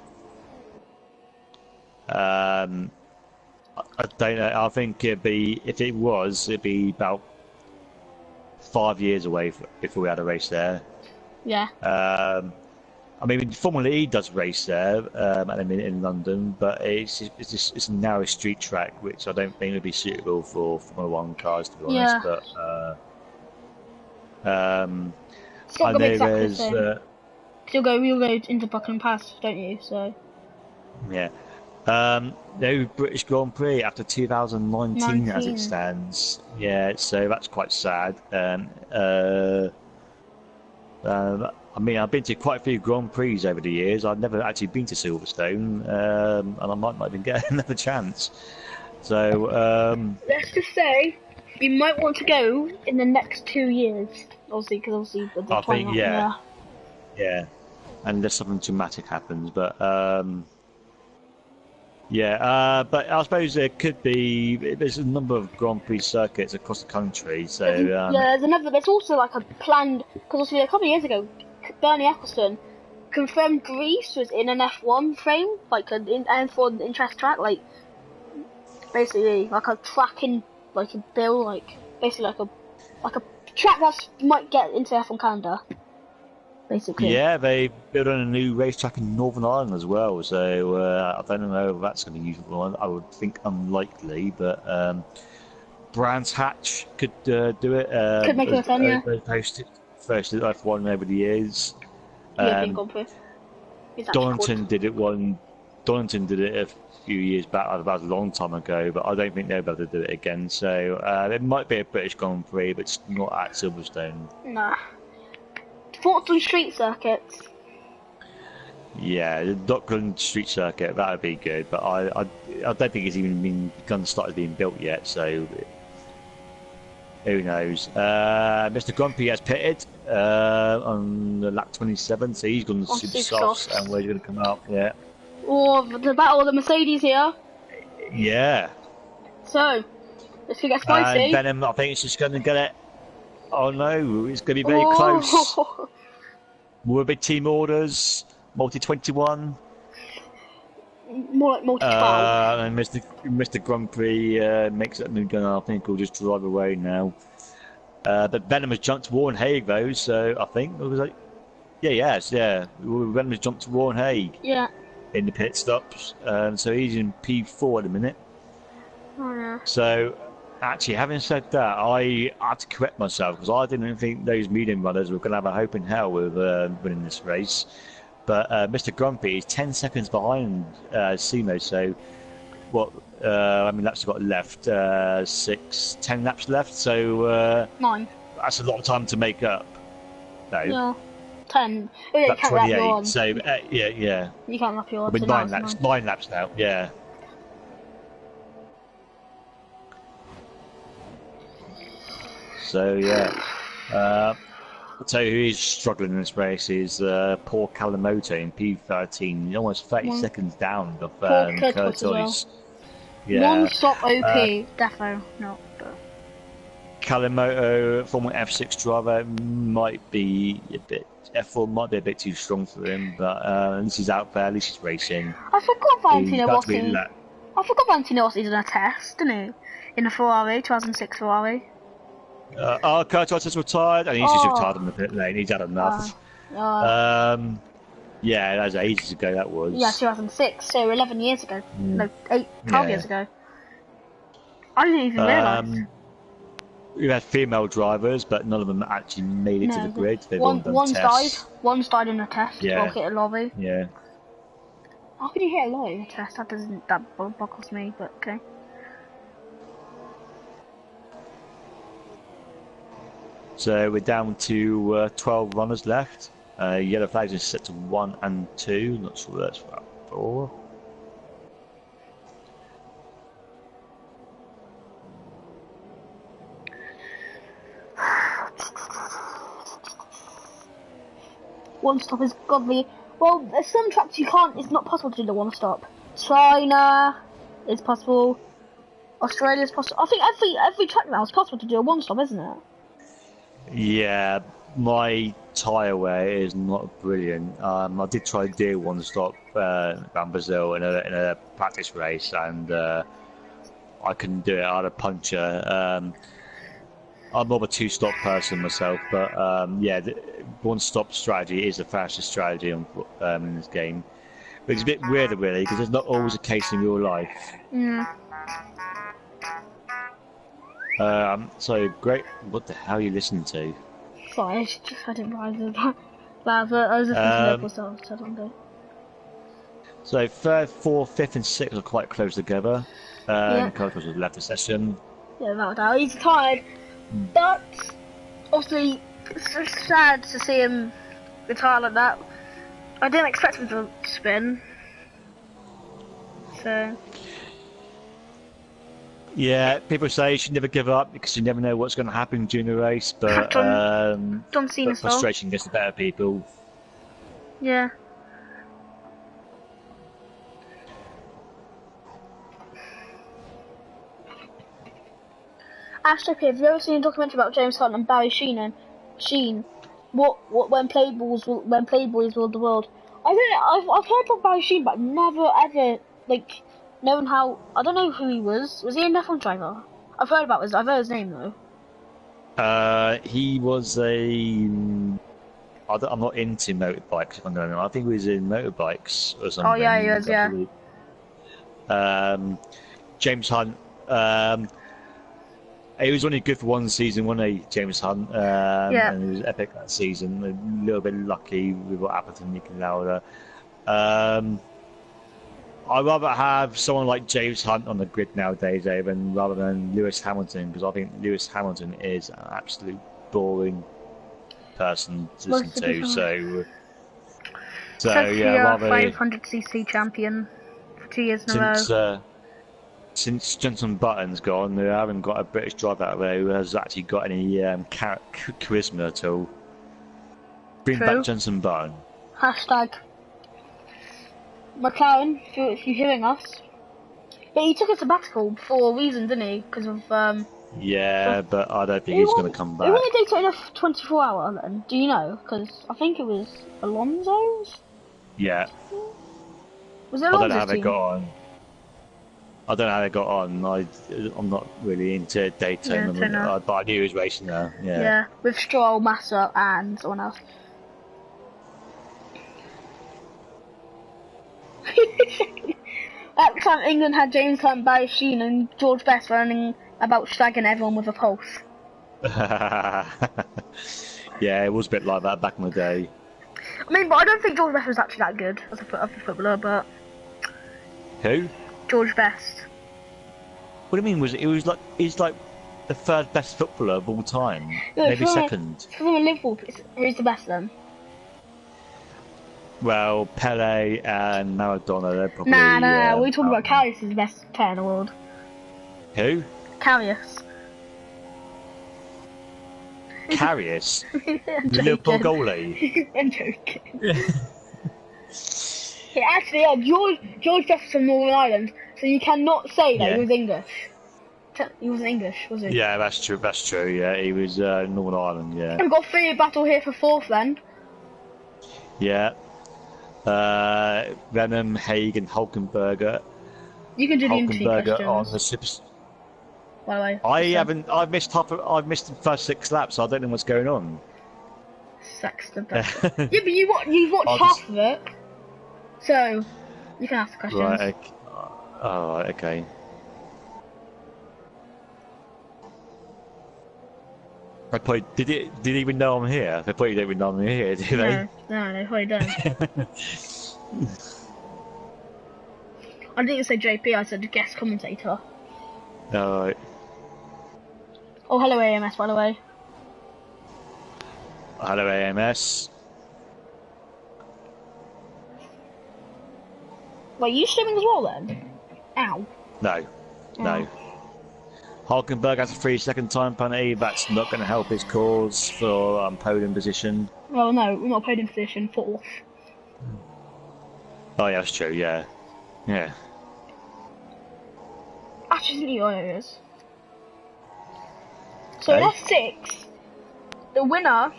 I don't know. I think it'd be, if it was, it'd be about 5 years away if we had a race there. Yeah. I mean, Formula E does race there at the minute in London, but it's a narrow street track, which I don't think would be suitable for Formula One cars, to be honest. But I know there's. You'll go into Buckingham Pass, don't you? So. Yeah. No British Grand Prix after 2019 as it stands. Yeah, so that's quite sad. I mean, I've been to quite a few Grand Prix over the years. I've never actually been to Silverstone, and I might not even get another chance. So let's just say you might want to go in the next 2 years, obviously. I think yeah, unless something dramatic happens, but. But I suppose there could be. There's a number of Grand Prix circuits across the country. So there's also like a planned, because obviously a couple of years ago, Bernie Eccleston confirmed Greece was in an F1 frame, like an F1 interest track, like basically like a track in like a bill, like basically like a track that might get into F1 calendar. Basically. Yeah, they built on a new racetrack in Northern Ireland as well, so I don't know if that's going to be useful. I would think unlikely, but Brands Hatch could do it. Could make it fun, yeah. Posted F1 over the years. Donington did it a few years back, about a long time ago, but I don't think they'll be able to do it again. So it might be a British Grand Prix, but it's not at Silverstone. Nah. Thoughts on street circuits? Yeah, the Dockland Street Circuit, that would be good, but I don't think it's even started being built yet, so who knows. Mr. Grumpy has pitted on the lap 27, so he's gone to Super Softs, and where's he going to come out? Yeah. Oh, the battle of the Mercedes here. Yeah. So, let's get spicy. Venom, I think it's just going to get it. Oh no, it's going to be very close. More big team orders, multi-21. More like multi-12. And Mr. Grumpy makes that move down. I think he'll just drive away now. But Venom has jumped to Warren Haig though, so I think it was like, Venom has jumped to Warren Haig. Yeah. In the pit stops, so he's in P4 at the minute. Oh yeah. So. Actually, having said that, I had to correct myself because I didn't think those medium runners were going to have a hope in hell with winning this race. But Mr. Grumpy is 10 seconds behind Simo. So, laps have got left? 10 laps left. So 9. That's a lot of time to make up. No. Yeah. 10. That's 28. So yeah. You can't lap your with 9 laps. 9 laps now. Yeah. So yeah, so who is struggling in this race is poor Kalamoto in P13, almost 30 seconds down of Curtis. Well. Yeah. Non-stop OP, defo not. But... Kalamoto, former F6 driver, might be a bit. F4 might be a bit too strong for him, but at least he's out there. At least he's racing. I forgot Valentino Rossi did a test, didn't he? In a Ferrari, 2006 Ferrari. Curtis is retired, and he's just retired on the pit lane. He's had enough. Yeah, that was ages ago. That was. Yeah, 2006. So 11 years ago. No, 12 years ago. I didn't even realise. We had female drivers, but none of them actually made it to the grid. One's died. One's died in a test. Yeah. Or hit a lorry. Yeah. How can you hit a lorry in a test? That boggles me, but okay. So we're down to 12 runners left. Yellow flags are set to 1 and 2. Not sure that's about 4. One stop is godly. Well, there's some tracks you can't. It's not possible to do the one stop. China is possible. Australia is possible. I think every track now is possible to do a one stop, isn't it? Yeah, my tyre wear is not brilliant. I did try to do one stop around Brazil in a practice race, and I couldn't do it. I had a puncture. I'm more of a two-stop person myself, but yeah, the one-stop strategy is the fastest strategy in this game. But it's a bit weirder, really, because it's not always a case in real life. Yeah. So great. What the hell are you listening to? Sorry, I didn't realize that. I was listening to local. So third, fourth, fifth, and sixth are quite close together. Carlos has left the session. Yeah, without doubt, he's tired. But obviously, it's sad to see him retire like that. I didn't expect him to spin. So. Yeah, people say you should never give up because you never know what's going to happen during the race, but John Cena frustration gets the better of people. Yeah. Ashley, have you ever seen a documentary about James Hunt and Barry Sheen? When Playboys ruled the world? I've heard of Barry Sheen, but never ever known how. I don't know who he was. Was he a F1 driver? I've heard his name though. He was I'm not into motorbikes. If I'm going on. I think he was in motorbikes or something. Oh yeah, he was. Yeah. James Hunt. He was only good for one season, wasn't he, James Hunt? Yeah. And he was epic that season. A little bit lucky with what happened to Niki Lauda. I'd rather have someone like James Hunt on the grid nowadays, even rather than Lewis Hamilton, because I think Lewis Hamilton is an absolute boring person to listen to. So yeah, rather 500cc champion for 2 years in a row. Since Jenson Button's gone, we haven't got a British driver out there who has actually got any charisma at all. Bring back Jenson Button. Hashtag McLaren, if you're hearing us. But he took a sabbatical for a reason, didn't he? Because of yeah, but I don't think he's going to come back. Who won the Daytona 24-hour then? Do you know? Because I think it was Alonso's. Yeah. Was it Alonso's I don't know how they team? got on. I don't know how they got on. I'm not really into Daytona, but I knew he was racing there. Yeah. Yeah, with Stroll, Massa, and someone else. At the time, England had James Hunt, Barry Sheen, and George Best running about shagging everyone with a pulse. Yeah, it was a bit like that back in the day. I mean, but I don't think George Best was actually that good as a footballer, but... Who? George Best. What do you mean? He's like the third best footballer of all time, maybe second. Because I'm in Liverpool. Who's the best then? Well, Pele and Maradona. They're probably. Nah. We're talking about Karius is the best player in the world. Who? Karius. Karius. The Liverpool goalie. I'm joking. Yeah, actually, George Best from Northern Ireland, so you cannot say that he was English. He wasn't English, was he? Yeah, that's true. That's true. Yeah, he was Northern Ireland. Yeah. We've got 3 battle here for 4th then. Yeah. Venom, Haig, and Hulkenberger. You can do the interview questions. On the super. By the way. I've missed the first 6 laps. So I don't know what's going on. Sexton. Yeah, but you've watched half of it, so you can ask the questions. Right. Okay. Oh, okay. I probably did he even know I'm here? They probably don't even know I'm here, do they? No, they probably don't. I didn't say JP, I said guest commentator. Alright. Oh, hello AMS, by the way. Hello AMS. Wait, you streaming as well then? Ow. No. No. Hulkenberg has a 3-second time penalty. That's not going to help his cause for podium position. Well, no, we're not podium position, 4th. Oh, yeah, that's true, yeah. Yeah. Actually, new areas. So in F6, the winner.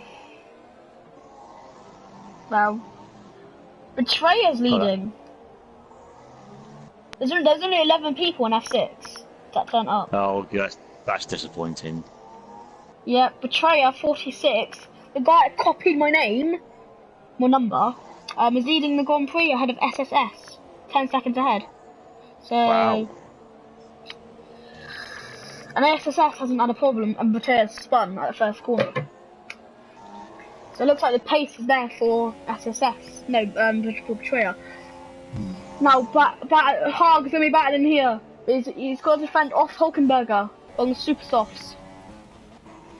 Well, Betrayer's leading. There's only 11 people in F6 that turned up. Oh, that's disappointing. Yeah, Betrayer 46. The guy that copied my name, my number, is leading the Grand Prix ahead of SSS, 10 seconds ahead. So, wow. And SSS hasn't had a problem, and Betrayer spun at the first corner. So it looks like the pace is there for SSS. No, for Betrayer. Now, Haag's gonna be better than here. He's got to defend off Hulkenberger on the super softs.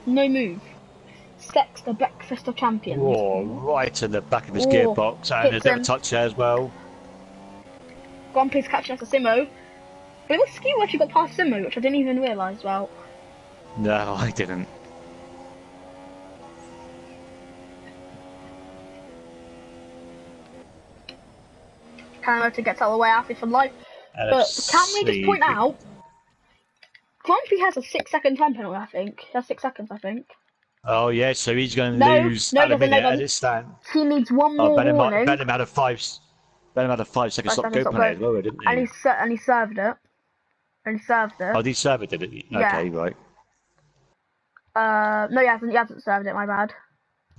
No move. Sex the breakfast of champions. Oh, right in the back of his gearbox, and there's never touch there as well. Grumpy's catching us a Simo. But it was Ski actually got past Simo, which I didn't even realise. Well, no, I didn't. Canada gets out of the way after for life. But can we just point out, Grumpy has a 6-second time penalty, I think. He has 6 seconds, I think. Oh, yeah, so he's going to lose at a minute as it stands. He needs one more warning. Venom had a 5-second stop go penalty as well, didn't he? And he served it. Oh, did he serve it, did he? Yeah. Okay, right. No, he hasn't served it, my bad.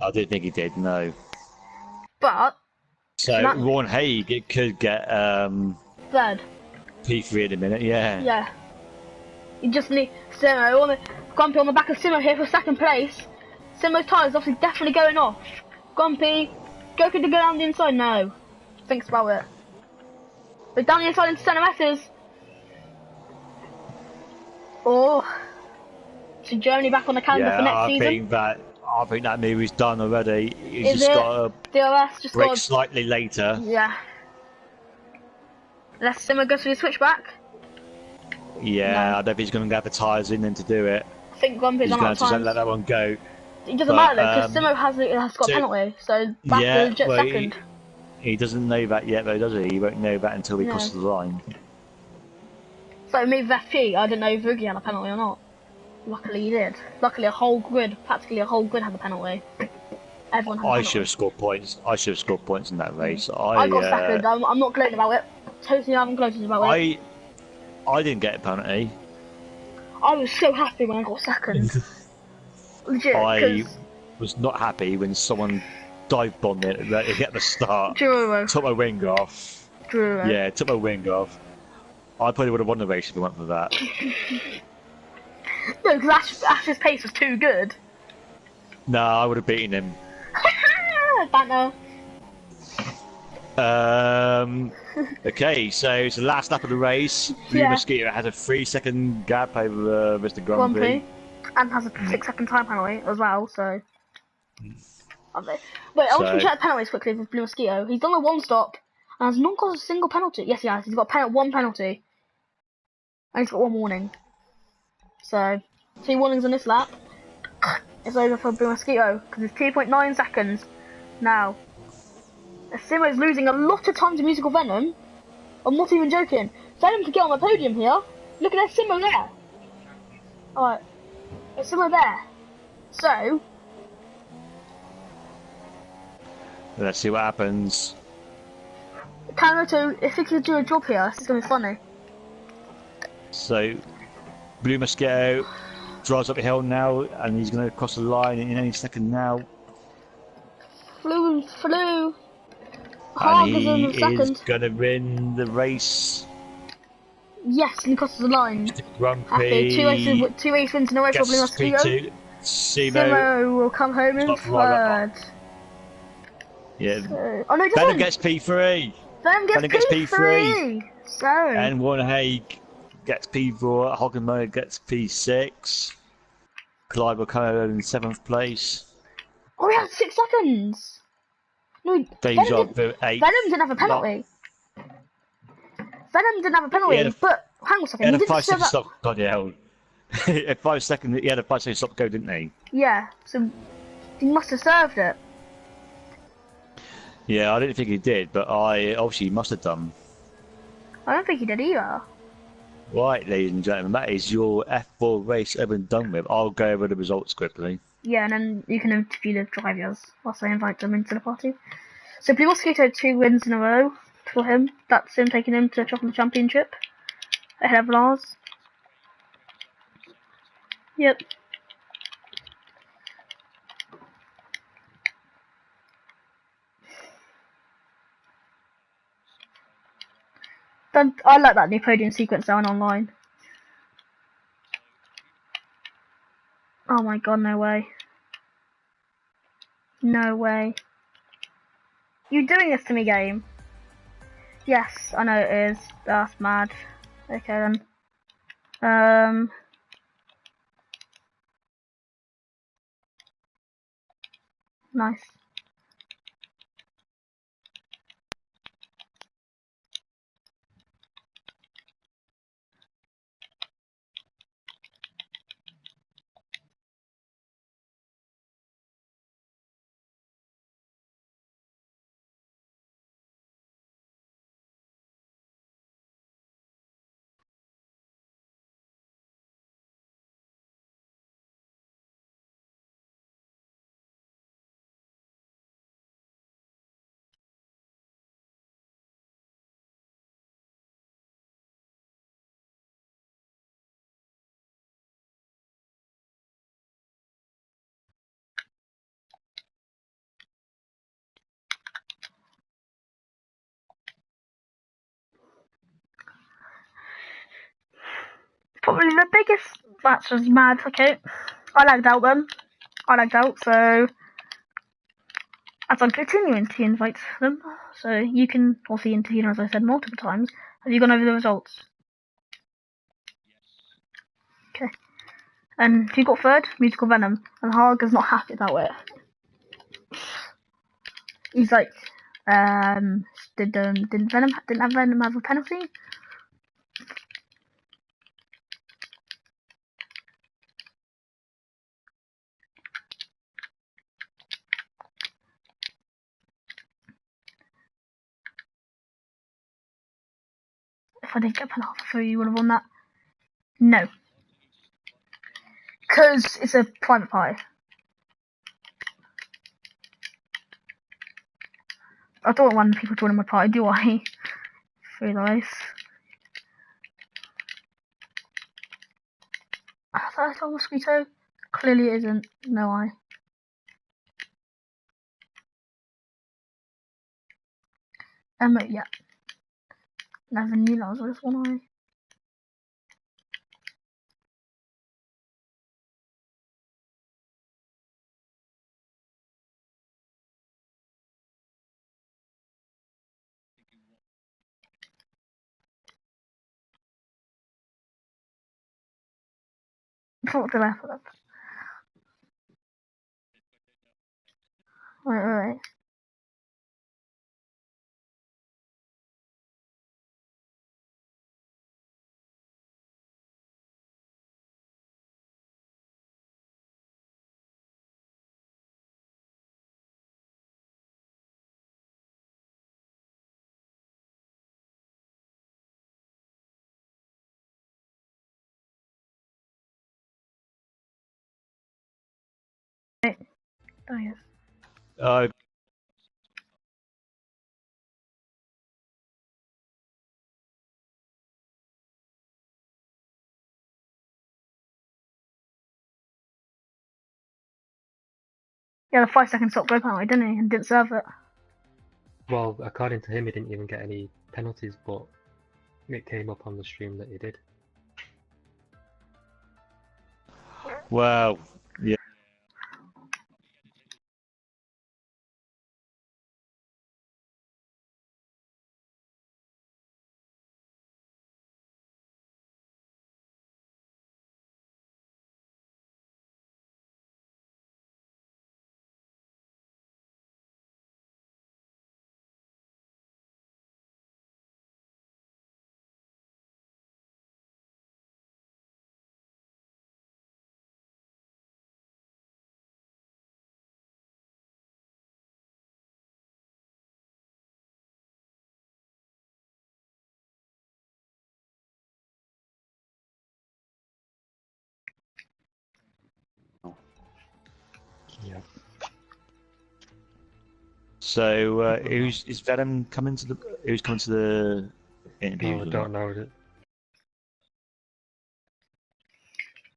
I didn't think he did, no. But... So, Ron Haig, it could get, 3rd. P3 in a minute, yeah. Yeah. You just need Simo Grumpy on the back of Simo here for 2nd place. Simo's tyres obviously definitely going off. Grumpy, could to go down the inside? No. Thinks about it. But down the inside into centimetres. Oh. So Germany back on the calendar for next season. I think that movie's done already. He's just got to brake slightly later. Yeah. Unless Simo goes for the switchback. Yeah, no. I don't think he's going to have the tyres in to do it. I think Grumpy's on out of time. Let that one go. It doesn't matter though, because Simo has got a penalty, so back to legit second. He doesn't know that yet though, does he? He won't know that until he crosses the line. So maybe FP, I didn't know if Rugi had a penalty or not. Luckily he did. Luckily practically a whole grid had a penalty. Everyone had a penalty. I should have scored points. I should have scored points in that race. I got second. I'm not gloating about it. Totally haven't gloated about it. I didn't get a penalty. I was so happy when I got second. Legit. I was not happy when someone dive bombed it at the start. True. Took my wing off. True. Yeah, took my wing off. I probably would have won the race if we went for that. No, because Ash's pace was too good. No, I would have beaten him. Banter. Okay, so it's the last lap of the race. Blue Mosquito has a 3-second gap over Mr. Grumpy. And has a 6-second time penalty as well, so... Wait, I want to check penalties quickly with Blue Mosquito. He's done a 1-stop and has not got a single penalty. Yes, he has. He's got 1 penalty. And he's got 1 warning. So, 2 warnings on this lap. It's over for Blue Mosquito because it's 2.9 seconds now. Simo's losing a lot of time to Musical Venom. I'm not even joking. Venom could get on the podium here. Look at that Simo there. Alright. It's somewhere there. So. Let's see what happens. Kangaroto, if we could do a job here, this is going to be funny. So, Blue Mosquito drives up the hill now, and he's going to cross the line in any second now. Flew. And he is going to win the race. Yes, and he crosses the line. Grumpy. Okay, two race wins in a row for Blue Mosquito. Simo will come home in third. Yeah. So, oh no, Venom gets P3. Venom gets P3. So. And Warnhaig gets P4. Hoggenmo gets P6. Clyde will come home in 7th place. Oh, we had 6 seconds. No, Venom didn't have a penalty. Venom didn't have a penalty, but hang on a second. He had a 5 second stop. God, yeah. He had a 5 second stop go, didn't he? Yeah, so he must have served it. Yeah, I didn't think he did, but obviously he must have done. I don't think he did either. Right, ladies and gentlemen, that is your F4 race ever done with. I'll go over the results quickly. Yeah, and then you can interview the drivers whilst I invite them into the party. So Blue Mosquito had 2 wins in a row for him. That's him taking him to the Chocolate Championship ahead of Lars. Yep. I like that new podium sequence down online. Oh my god, no way. No way. You doing this to me, game? Yes, I know it is. That's mad. Okay then. Nice. Probably the biggest match was mad. Okay, I lagged out then. So as I'm continuing to invite them, so you can also interview, as I said multiple times. Have you gone over the results? Okay. And who got third? Musical Venom. And Harger's not happy about it. He's like, did Venom have a penalty? If I didn't get a penalty, I thought you would have won that. No. Because it's a private pie. I don't want people joining my party, do I? Very nice. That's a mosquito. Clearly it isn't. No eye. Yeah. Never knew that was just one eye. What did I put up? Wait. Oh, yes. Yeah, the 5-second stop go penalty, didn't he? And didn't serve it. Well, according to him, he didn't even get any penalties, but it came up on the stream that he did. Well, yeah. Yeah. So, is Venom coming to the? Who's coming to the interview? No, I don't know it.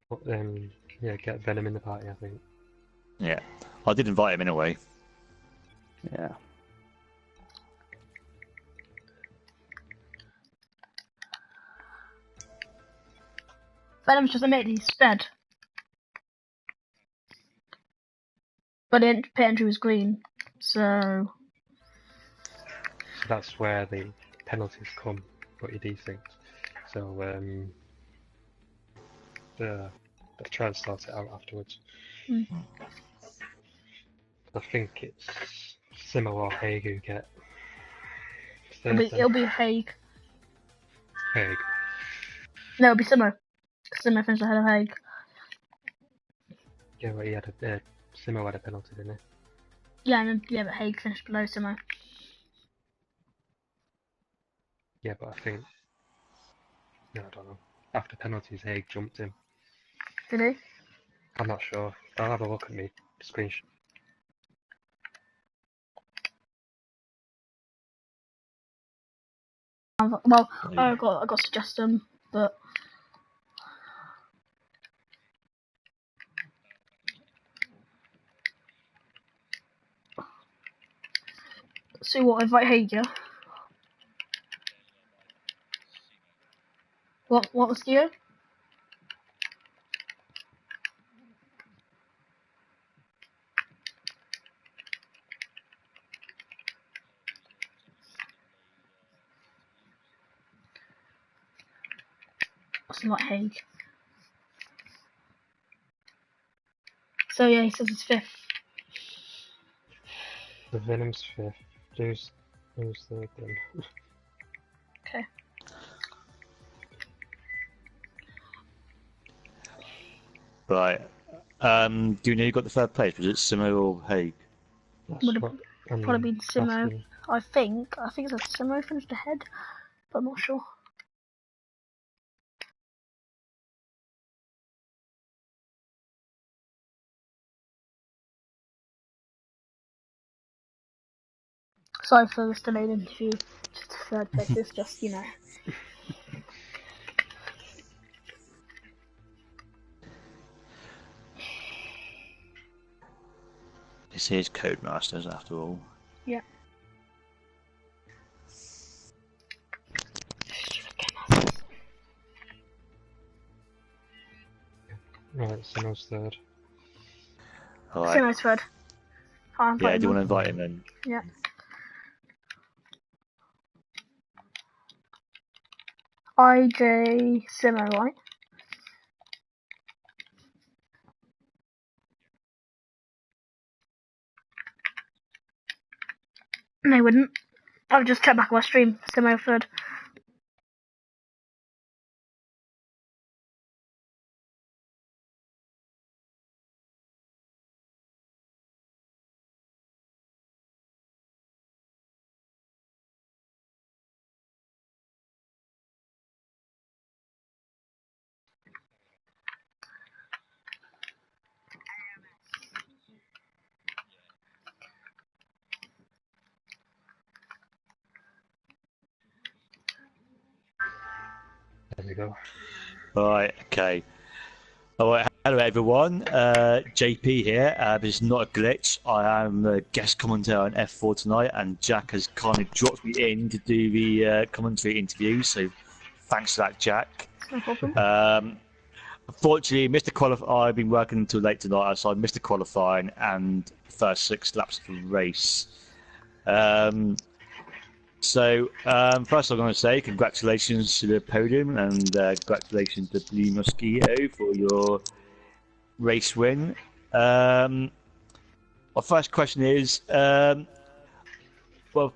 But yeah, get Venom in the party, I think. Yeah, I did invite him in a way. Yeah. Venom's just admitted he's sped. But he didn't pay into his green, so... So that's where the penalties come, what you do think. So, they'll try and sort it out afterwards. I think it's Simo or Haig who get third. It'll be Haig. Haig. No, it'll be Simo. Simo finished ahead of Haig. Yeah, but he had Simo had a penalty, didn't Yeah, but Haig finished below Simo. he? Yeah, but I think... No, I don't know. After penalties, Haig jumped him. Did he? I'm not sure. I'll have a look at me screenshot. Well, I got to suggest them, but... So what, invite Haig, yeah? What was Theo? What's not Haig? So yeah, he says it's 5th. The Venom's 5th. Who's third then? Okay. Right. Do you know who got the third place? Was it Simo or Haig? Would have probably been Simo. Asking. I think it's a Simo finished ahead, but I'm not sure. Sorry for this delayed interview. Just third place. It's just, you know. This is Codemasters after all. Yeah. Right, Simo's third. Alright. Simo's third. Yeah, do you want to invite him then? Yeah. IJ Simo, right? They wouldn't. I've just checked back on my stream. Simo third. go. Right, okay. Alright, hello everyone. JP here. This is not a glitch. I am a guest commentator on F4 tonight, and Jack has kindly dropped me in to do the commentary interview, so thanks for that, Jack. No problem. Unfortunately, I've been working until late tonight, so I missed the qualifying and the first 6 laps of the race. First I'm going to say congratulations to the podium and congratulations to Blue Mosquito for your race win. My first question is, well,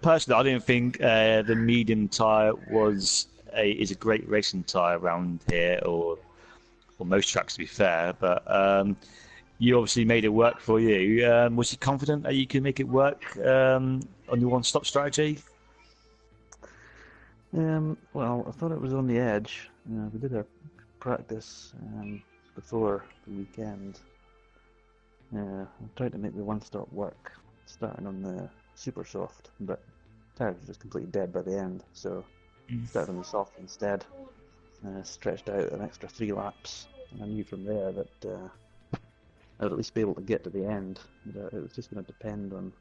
personally, I didn't think the medium tyre is a great racing tyre around here, or most tracks to be fair, but you obviously made it work for you. Was you confident that you can make it work on your one-stop strategy? Well, I thought it was on the edge. We did our practice before the weekend. I tried to make the one-stop work, starting on the super soft, but tires were just completely dead by the end, so started on the soft instead. Stretched out an extra 3 laps, and I knew from there that I'd at least be able to get to the end. But it was just going to depend on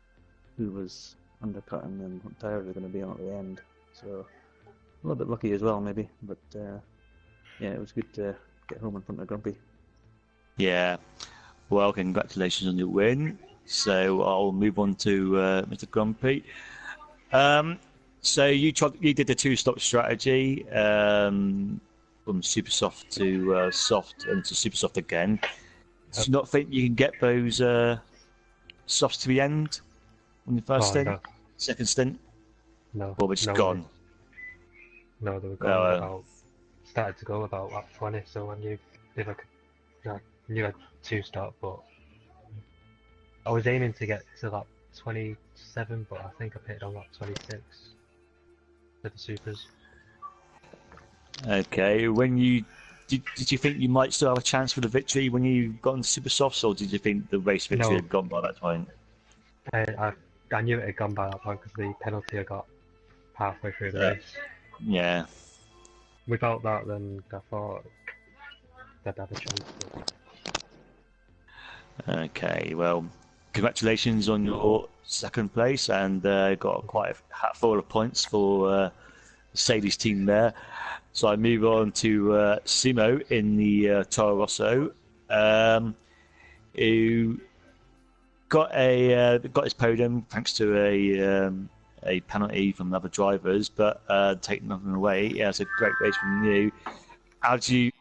who was undercutting and what tires were going to be on at the end. So a little bit lucky as well, maybe, but yeah, it was good to get home in front of Grumpy. Yeah, well, congratulations on your win. So I'll move on to Mr. Grumpy. So you did the 2-stop strategy from super soft to soft and to super soft again. Do you not think you can get those softs to the end on your first stint, second stint? No. Or we're just gone? No, they were going started to go about lap 20, so I knew if I could, I knew I'd 2-stop, but I was aiming to get to lap 27, but I think I pitted on lap 26 for the supers. Okay, when you did you think you might still have a chance for the victory when you got into super softs, or did you think the race victory had gone by that point? I knew it had gone by that point because the penalty I got halfway through the race. Yeah. Without that, then I thought they'd have a chance. Okay, well, congratulations on your second place, and got quite a hatful of points for Sadie's team there. So I move on to Simo in the Toro Rosso, who got his podium thanks to a penalty from the other drivers, but taking nothing away. Yeah, it's a great race from you. How do you?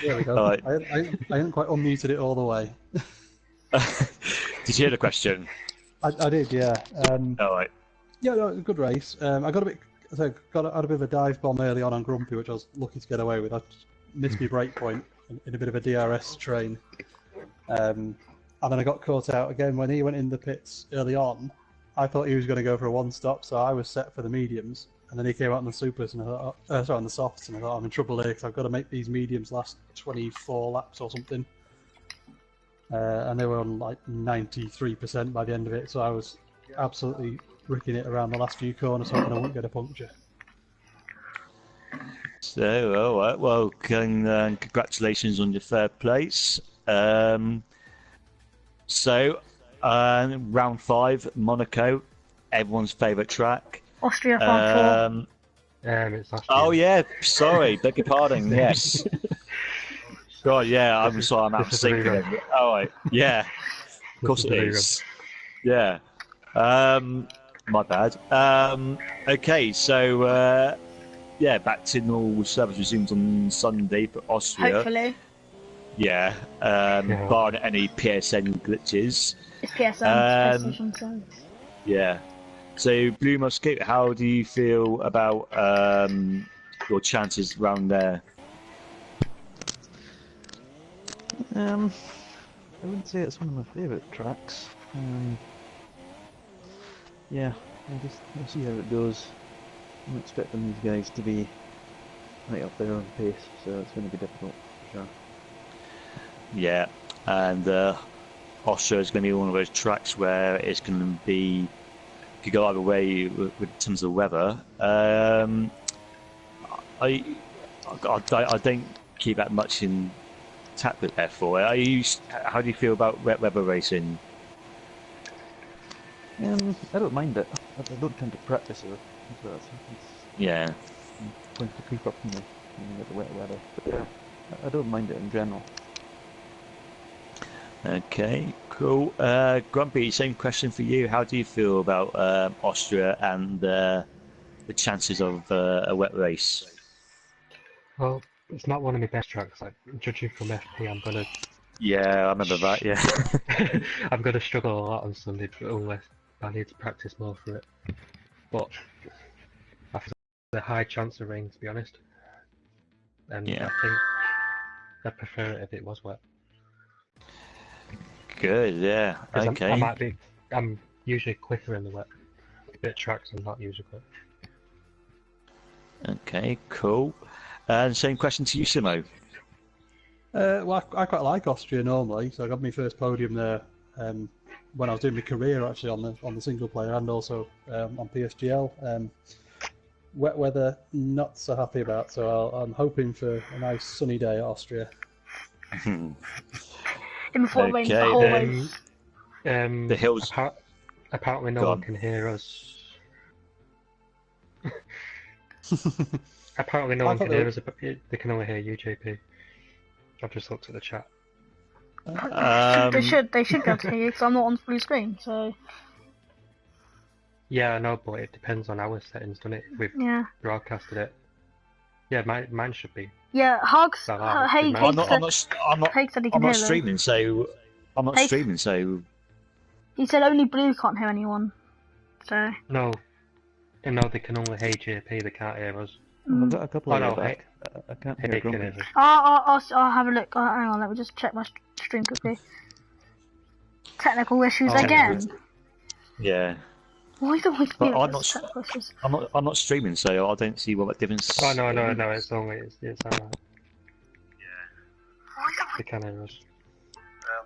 There we go. Right. I hadn't quite unmuted it all the way. Did you hear the question? I did, yeah. All right. Yeah, no, it was a good race. I got had a bit of a dive bomb early on Grumpy, which I was lucky to get away with. I missed my break point in a bit of a DRS train. And then I got caught out again when he went in the pits early on. I thought he was going to go for a 1-stop, so I was set for the mediums. And then he came out on the supers, and I thought, on the softs, and I thought I'm in trouble here because I've got to make these mediums last 24 laps or something. And they were on like 93% by the end of it, so I was absolutely ricking it around the last few corners, hoping I wouldn't get a puncture. So, all right. Well, congratulations on your third place. Round 5, Monaco, everyone's favourite track. Austria, France 4. It's Austria. Oh yeah, sorry, beg your pardon. Yes. God, yeah, I'm sorry, I'm out of sync. All right, yeah, of course it is. Yeah, my bad. Okay, so yeah, back to normal service resumes on Sunday for Austria. Hopefully. Yeah, barring any PSN glitches. It's PSN. Yeah. So, Blue Mosquito, how do you feel about your chances around there? I wouldn't say it's one of my favourite tracks. Yeah, we'll see how it goes. I'm expecting these guys to be right up there on pace, so it's going to be difficult for sure. Yeah, and Austria is going to be one of those tracks where it's going to be, if you go either way with terms of weather. I don't keep that much in tap with F4. How do you feel about weather racing? I don't mind it. I don't tend to practice it. Yeah. It tends to creep up on me when you get the wet weather. But yeah, I don't mind it in general. Okay, cool. Grumpy, same question for you. How do you feel about Austria and the chances of a wet race? Well, it's not one of my best tracks. Like judging from FP, I'm gonna. Yeah, I remember that. Yeah. I'm gonna struggle a lot on Sunday unless I need to practice more for it. But I feel a high chance of rain, to be honest. And Yeah. I think I'd prefer it if it was wet. Good. Yeah. Okay. I'm usually quicker in the wet. Bit tracks, I'm not usually quick. Okay. Cool. And same question to you, Simo. Well, I quite like Austria normally, so I got my first podium there when I was doing my career actually on the single player and also on PSGL. Wet weather, not so happy about, so I'm hoping for a nice sunny day at Austria. In before it rains the whole way. The hills. Apparently, no one can hear us. Apparently, no one can hear us. They can only hear you, JP. I've just looked at the chat. They should be able to hear you because I'm not on full screen. So. Yeah, I know, but it depends on our settings, doesn't it? We've broadcasted it. Yeah, mine should be. Yeah, Hugs. I'm not streaming, so I'm not streaming, so. He said only Blue can't hear anyone. So. No, they can only hear JP. They can't hear us. I've got a couple of back. I can't hear Grumpy. I'll have a look. Hang on, let me just check my stream quickly. Technical issues again. Yeah. Why do I feel I'm not streaming, so I don't see what difference. Oh no, it's only it's alright. Yeah. They can hear us.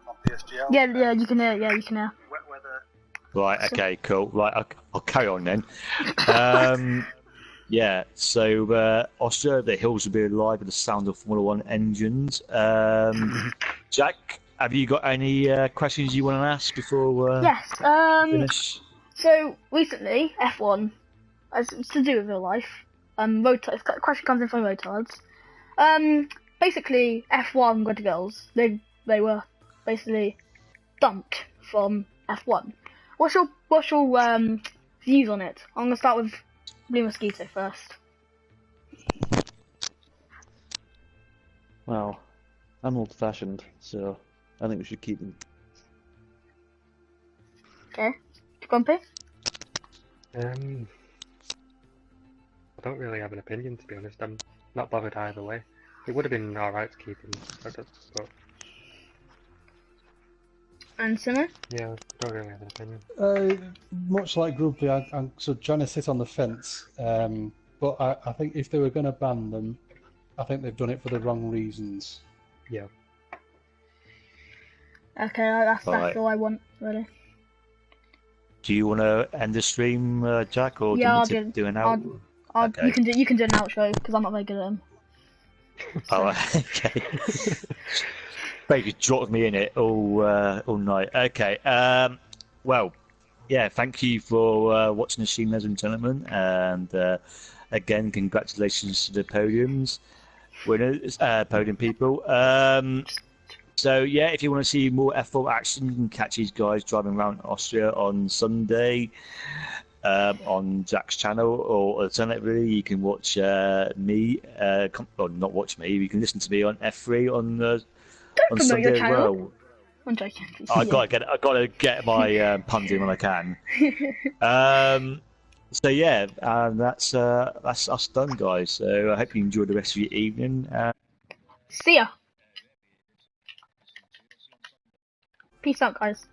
On PSGL. Yeah, you can hear. Yeah, you can hear. Wet weather. Right. Okay. Cool. Right. I'll carry on then. Yeah, so Austria, the hills will be alive with the sound of Formula 1 engines. Jack, have you got any questions you want to ask before yes, finish? So, recently, F1, it's to do with real life, the question comes in from rotards. Basically, F1 Greta Girls, they were basically dumped from F1. What's your views on it? I'm going to start with Blue Mosquito first. Well, I'm old-fashioned, so I think we should keep them. Okay. Grumpy? I don't really have an opinion, to be honest. I'm not bothered either way. It would have been alright to keep them, but... And Simo? Yeah, don't really have an opinion. Much like Grumpy, I'm sort of trying to sit on the fence, but I think if they were going to ban them, I think they've done it for the wrong reasons. Yeah. Okay, that's all I want, really. Do you want to end the stream, Jack, or do you want to do an out? Okay. You can do an outro because I'm not very good at them. Oh, okay. Basically dropped me in it all night. Okay. Well, yeah. Thank you for watching the stream, ladies and gentlemen, and again, congratulations to the podiums winners, podium people. So yeah, if you want to see more F4 action, you can catch these guys driving around Austria on Sunday on Jack's channel, or alternatively, you can watch me. Or not watch me. You can listen to me on F3 on Sunday as well. I'm joking. I gotta get my puns in when I can. So yeah, and that's us done, guys. So I hope you enjoy the rest of your evening. See ya. Peace out, guys.